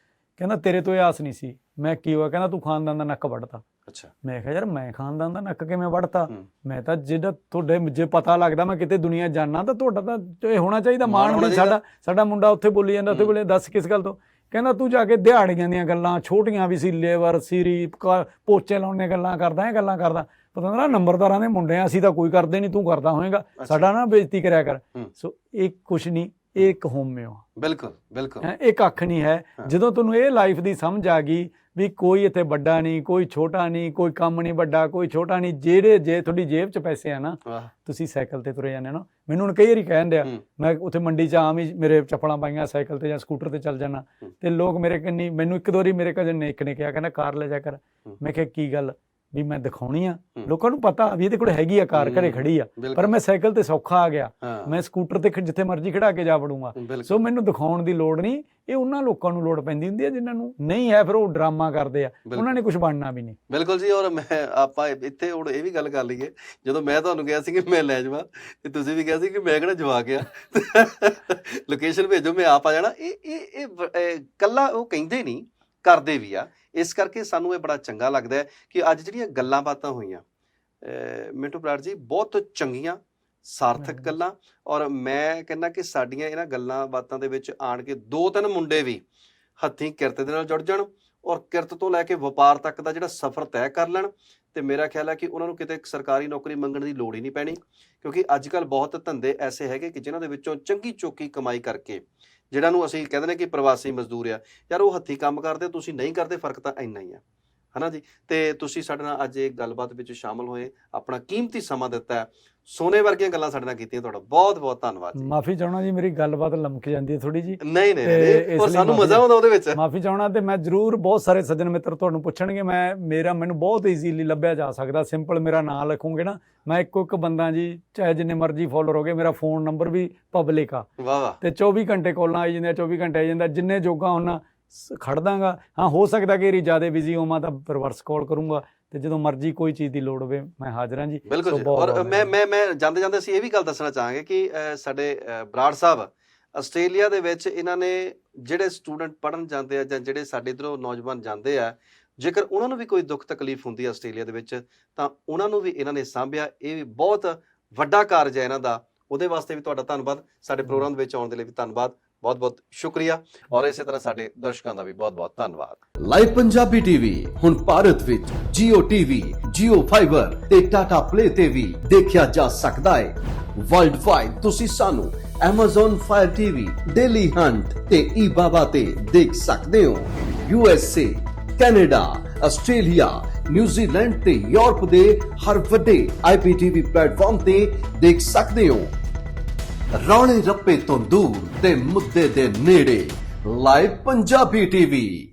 ਕਹਿੰਦਾ ਤੇਰੇ ਤੋਂ ਇਹ ਆਸ ਨਹੀਂ ਸੀ। ਮੈਂ ਕੀ ਹੋਇਆ, ਕਹਿੰਦਾ ਤੂੰ ਖਾਨਦਾਨ ਦਾ ਨੱਕ ਵੱਢਤਾ। ਮੈਂ ਕਿਹਾ ਯਾਰ ਮੈਂ ਖਾਨਦਾਨ ਦਾ ਨੱਕ ਕਿਵੇਂ ਵੱਢਤਾ? ਮੈਂ ਤਾਂ ਜਿਹੜਾ ਤੁਹਾਡੇ ਜੇ ਪਤਾ ਲੱਗਦਾ ਮੈਂ ਕਿਤੇ ਦੁਨੀਆ ਜਾਣਾ ਤਾਂ ਤੁਹਾਡਾ ਤਾਂ ਇਹ ਹੋਣਾ ਚਾਹੀਦਾ ਮਾਣ ਵੀ ਸਾਡਾ ਮੁੰਡਾ ਉੱਥੇ ਬੋਲੀ ਜਾਂਦਾ, ਉੱਥੇ ਬੋਲੇ। ਦੱਸ ਕਿਸ ਗੱਲ ਤੋਂ? ਕਹਿੰਦਾ ਤੂੰ ਜਾ ਕੇ ਦਿਹਾੜੀਆਂ ਦੀਆਂ ਗੱਲਾਂ, ਛੋਟੀਆਂ ਵੀ ਸੀ, ਲੇਬਰ ਸੀਰੀ ਪੋਚੇ ਲਾਉਣ ਦੀਆਂ ਗੱਲਾਂ ਕਰਦਾ, ਇਹ ਗੱਲਾਂ ਕਰਦਾ। ਪਤਾ ਨਾ ਨੰਬਰਦਾਰਾਂ ਦੇ ਮੁੰਡੇ ਆ, ਅਸੀਂ ਤਾਂ ਕੋਈ ਕਰਦੇ ਨਹੀਂ, ਤੂੰ ਕਰਦਾ ਹੋਏਗਾ, ਸਾਡਾ ਨਾ ਬੇਇੱਜ਼ਤੀ ਕਰਿਆ ਕਰ। ਸੋ ਇਹ ਕੁਛ ਨਹੀਂ, ਇਹ ਇੱਕ ਹੋਮਿਓ। ਬਿਲਕੁਲ ਬਿਲਕੁਲ, ਇਹ ਕੱਖ ਨਹੀਂ ਹੈ। ਜਦੋਂ ਤੁਹਾਨੂੰ ਇਹ ਲਾਈਫ ਦੀ ਸਮਝ ਆ ਗਈ ਵੀ ਕੋਈ ਇੱਥੇ ਵੱਡਾ ਨਹੀਂ, ਕੋਈ ਛੋਟਾ ਨਹੀਂ, ਕੋਈ ਕੰਮ ਨਹੀਂ ਵੱਡਾ, ਕੋਈ ਛੋਟਾ ਨਹੀਂ, ਜੇ ਤੁਹਾਡੀ ਜੇਬ 'ਚ ਪੈਸੇ ਆ ਨਾ, ਤੁਸੀਂ ਸਾਈਕਲ ਤੇ ਤੁਰੇ ਜਾਂਦੇ ਨਾ। ਮੈਨੂੰ ਹੁਣ ਕਈ ਵਾਰੀ ਕਹਿਣ ਦਿਆ, ਮੈਂ ਉੱਥੇ ਮੰਡੀ 'ਚ ਆਮ ਹੀ ਮੇਰੇ ਚੱਪਲਾਂ ਪਾਈਆਂ, ਸਾਈਕਲ ਤੇ ਜਾਂ ਸਕੂਟਰ ਤੇ ਚੱਲ ਜਾਣਾ, ਤੇ ਲੋਕ ਮੇਰੇ ਕੰਨੀ, ਮੈਨੂੰ ਇੱਕ ਦੋ ਵਾਰੀ ਮੇਰੇ ਕਜ਼ਨ ਨੇ ਇੱਕ ਨੇ ਕਿਹਾ, ਕਹਿੰਦਾ ਕਾਰ ਲੈ ਜਾ ਕਰ। ਮੈਂ ਕਿਹਾ ਕੀ ਗੱਲ? ਵੀ ਮੈਂ ਦਿਖਾਉਣੀ ਆ, ਲੋਕਾਂ ਨੂੰ ਪਤਾ ਵੀ ਇਹਦੇ ਕੋਲ ਹੈਗੀ ਆ ਕਾਰ, ਘਰੇ ਖੜੀ ਆ, ਪਰ ਮੈਂ ਸਾਈਕਲ ਤੇ ਸੌਖਾ ਆ ਗਿਆ, ਮੈਂ ਸਕੂਟਰ ਤੇ ਜਿੱਥੇ ਮਰਜ਼ੀ ਖੜਾ ਕੇ ਜਾ ਵੜੂੰਗਾ। ਸੋ ਮੈਨੂੰ ਦਿਖਾਉਣ ਦੀ ਲੋੜ ਨਹੀਂ, ਇਹ ਉਹਨਾਂ ਲੋਕਾਂ ਨੂੰ ਲੋੜ ਪੈਂਦੀ ਹੁੰਦੀ ਹੈ ਜਿਨ੍ਹਾਂ ਨੂੰ ਨਹੀਂ ਹੈ, ਫਿਰ ਉਹ ਡਰਾਮਾ ਕਰਦੇ ਆ, ਉਹਨਾਂ ਨੇ ਕੁਝ ਬਣਨਾ ਵੀ ਨਹੀਂ। ਬਿਲਕੁਲ ਜੀ। ਔਰ ਆਪਾਂ ਇੱਥੇ ਹੁਣ ਇਹ ਵੀ ਗੱਲ ਕਰ ਲਈਏ, ਜਦੋਂ ਮੈਂ ਤੁਹਾਨੂੰ ਕਿਹਾ ਸੀ ਕਿ ਮੈਂ ਲੈ ਜਾਵਾਂ ਤੇ ਤੁਸੀਂ ਵੀ ਕਿਹਾ ਸੀ ਕਿ ਮੈਂ ਕਿਹੜਾ ਜਵਾ ਗਿਆ, ਲੋਕੇਸ਼ਨ ਭੇਜੋ ਮੈਂ ਆਪ ਆ ਜਾਣਾ। ਇਹ ਕੱਲਾ ਉਹ ਕਹਿੰਦੇ ਨਹੀਂ, ਕਰਦੇ ਵੀ ਆ। ਇਸ ਕਰਕੇ ਸਾਨੂੰ ਇਹ ਬੜਾ ਚੰਗਾ ਲੱਗਦਾ ਹੈ ਕਿ ਅੱਜ ਜਿਹੜੀਆਂ ਗੱਲਾਂ ਬਾਤਾਂ ਹੋਈਆਂ ਮਿੰਟੂ ਬਰਾੜ ਜੀ, ਬਹੁਤ ਚੰਗੀਆਂ ਸਾਰਥਕ ਗੱਲਾਂ। ਔਰ ਮੈਂ ਕਹਿੰਦਾ ਕਿ ਸਾਡੀਆਂ ਇਹਨਾਂ ਗੱਲਾਂ ਬਾਤਾਂ ਦੇ ਵਿੱਚ ਆਣ ਕੇ 2-3 ਮੁੰਡੇ ਵੀ ਹੱਥੀਂ ਕਿਰਤ ਦੇ ਨਾਲ ਜੁੜ ਜਾਣ ਔਰ ਕਿਰਤ ਤੋਂ ਲੈ ਕੇ ਵਪਾਰ ਤੱਕ ਦਾ ਜਿਹੜਾ ਸਫ਼ਰ ਤੈਅ ਕਰ ਲੈਣ, ਤੇ ਮੇਰਾ ਖਿਆਲ ਹੈ ਕਿ ਉਹਨਾਂ ਨੂੰ ਕਿਤੇ ਸਰਕਾਰੀ ਨੌਕਰੀ ਮੰਗਣ ਦੀ ਲੋੜ ਹੀ ਨਹੀਂ ਪੈਣੀ, ਕਿਉਂਕਿ ਅੱਜ ਕੱਲ੍ਹ ਬਹੁਤ ਧੰਦੇ ਐਸੇ ਹੈਗੇ ਕਿ ਜਿਨ੍ਹਾਂ ਦੇ ਵਿੱਚੋਂ ਚੰਗੀ ਚੋਕੀ ਕਮਾਈ ਕਰਕੇ, ਜਿਹੜਾ ਨੂੰ ਅਸੀਂ ਕਹਿੰਦੇ ਨੇ ਕਿ ਪ੍ਰਵਾਸੀ ਮਜ਼ਦੂਰ ਆ ਯਾਰ, ਉਹ ਹੱਥੀਂ ਕੰਮ ਕਰਦੇ, ਤੁਸੀਂ ਨਹੀਂ ਕਰਦੇ, ਫਰਕ ਤਾਂ ਇੰਨਾ ਹੀ ਆ, ਹੈ ਨਾ ਜੀ। ਤੇ ਤੁਸੀਂ ਸਾਡੇ ਨਾਲ ਅੱਜ ਇਹ ਗੱਲਬਾਤ ਵਿੱਚ ਸ਼ਾਮਲ ਹੋਏ, ਆਪਣਾ ਕੀਮਤੀ ਸਮਾਂ ਦਿੱਤਾ, ਸੋਨੇ ਵਰਗੀਆਂ ਗੱਲਾਂ ਸਾਡੇ ਨਾਲ ਕੀਤੀਆਂ, ਤੁਹਾਡਾ ਬਹੁਤ ਬਹੁਤ ਧੰਨਵਾਦ ਜੀ। ਮਾਫੀ ਚਾਹਣਾ ਜੀ, ਮੇਰੀ ਗੱਲਬਾਤ ਲਮਕ ਜਾਂਦੀ ਹੈ ਥੋੜੀ ਜੀ। ਨਹੀਂ, ਸਾਨੂੰ ਮਜ਼ਾ ਆਉਂਦਾ ਉਹਦੇ ਵਿੱਚ। ਮਾਫੀ ਚਾਹਣਾ, ਤੇ ਮੈਂ ਜ਼ਰੂਰ, ਬਹੁਤ ਸਾਰੇ ਸੱਜਣ ਮਿੱਤਰ ਤੁਹਾਨੂੰ ਪੁੱਛਣਗੇ, ਮੈਨੂੰ ਬਹੁਤ ਈਜ਼ੀਲੀ ਲੱਭਿਆ ਜਾ ਸਕਦਾ। ਸਿੰਪਲ ਮੇਰਾ ਨਾਂ ਲਿਖੋਗੇ ਨਾ, ਮੈਂ ਇੱਕੋ ਇੱਕ ਬੰਦਾ ਜੀ, ਚਾਹੇ ਜਿੰਨੇ ਮਰਜ਼ੀ ਫੋਲੋਅਰ ਹੋ ਗਏ, ਮੇਰਾ ਫੋਨ ਨੰਬਰ ਵੀ ਪਬਲਿਕ ਆ, ਤੇ 24 ਘੰਟੇ ਕਾਲਾਂ ਆਈ ਜਾਂਦੀਆਂ, 24 ਘੰਟੇ ਆਈ ਜਾਂਦਾ, ਜਿੰਨੇ ਜੋਗਾ ਉਹਨਾਂ ਖੜ ਦਾਂਗਾ। ਹਾਂ, ਹੋ ਸਕਦਾ ਕਿ ਜ਼ਿਆਦਾ ਬਿਜ਼ੀ ਹੋਵਾਂ ਤਾਂ ਰਿਵਰਸ ਕਾਲ ਕਰੂੰਗਾ, ਤੇ ਜਦੋਂ ਮਰਜ਼ੀ ਕੋਈ ਚੀਜ਼ ਦੀ ਲੋੜ ਹੋਵੇ ਮੈਂ ਹਾਜ਼ਰ ਹਾਂ ਜੀ। ਬਿਲਕੁਲ ਜੀ। ਔਰ ਮੈਂ ਜਾਂਦੇ ਅਸੀਂ ਇਹ ਵੀ ਗੱਲ ਦੱਸਣਾ ਚਾਹਾਂਗੇ ਕਿ ਸਾਡੇ ਬਰਾੜ ਸਾਹਿਬ ਆਸਟ੍ਰੇਲੀਆ ਦੇ ਵਿੱਚ, ਇਹਨਾਂ ਨੇ ਜਿਹੜੇ ਸਟੂਡੈਂਟ ਪੜ੍ਹਨ ਜਾਂਦੇ ਆ ਜਾਂ ਜਿਹੜੇ ਸਾਡੇ ਇੱਧਰੋਂ ਨੌਜਵਾਨ ਜਾਂਦੇ ਆ, ਜੇਕਰ ਉਹਨਾਂ ਨੂੰ ਵੀ ਕੋਈ ਦੁੱਖ ਤਕਲੀਫ ਹੁੰਦੀ ਹੈ ਆਸਟ੍ਰੇਲੀਆ ਦੇ ਵਿੱਚ, ਤਾਂ ਉਹਨਾਂ ਨੂੰ ਵੀ ਇਹਨਾਂ ਨੇ ਸਾਂਭਿਆ। ਇਹ ਵੀ ਬਹੁਤ ਵੱਡਾ ਕਾਰਜ ਹੈ ਇਹਨਾਂ ਦਾ। ਉਹਦੇ ਵਾਸਤੇ ਵੀ ਤੁਹਾਡਾ ਧੰਨਵਾਦ। ਸਾਡੇ ਪ੍ਰੋਗਰਾਮ ਦੇ ਵਿੱਚ ਆਉਣ ਦੇ ਲਈ ਵੀ ਧੰਨਵਾਦ, ਬਹੁਤ ਬਹੁਤ ਸ਼ੁਕਰੀਆ। ਔਰ ਇਸੇ ਤਰ੍ਹਾਂ ਸਾਡੇ ਦਰਸ਼ਕਾਂ ਦਾ ਵੀ ਬਹੁਤ ਬਹੁਤ ਧੰਨਵਾਦ। ਲਾਈਵ ਪੰਜਾਬੀ ਟੀਵੀ ਹੁਣ ਭਾਰਤ ਵਿੱਚ Jio TV, Jio Fiber ਤੇ Tata Play ਤੇ ਵੀ ਦੇਖਿਆ ਜਾ ਸਕਦਾ ਹੈ। ਵਰਲਡ ਵਾਈਡ ਤੁਸੀਂ ਸਾਨੂੰ Amazon Fire TV, Daily Hunt ਤੇ eBaba ਤੇ ਦੇਖ ਸਕਦੇ ਹੋ। USA, ਕੈਨੇਡਾ, ਆਸਟ੍ਰੇਲੀਆ, ਨਿਊਜ਼ੀਲੈਂਡ ਤੇ ਯੂਰਪ ਦੇ ਹਰ ਵੱਡੇ IPTV ਪਲੇਟਫਾਰਮ ਤੇ ਦੇਖ ਸਕਦੇ ਹੋ। ਰੌਲੇ ਰੱਪੇ ਤੋਂ ਦੂਰ ਤੇ ਮੁੱਦੇ ਦੇ ਨੇੜੇ, ਲਾਈਵ ਪੰਜਾਬੀ ਟੀਵੀ।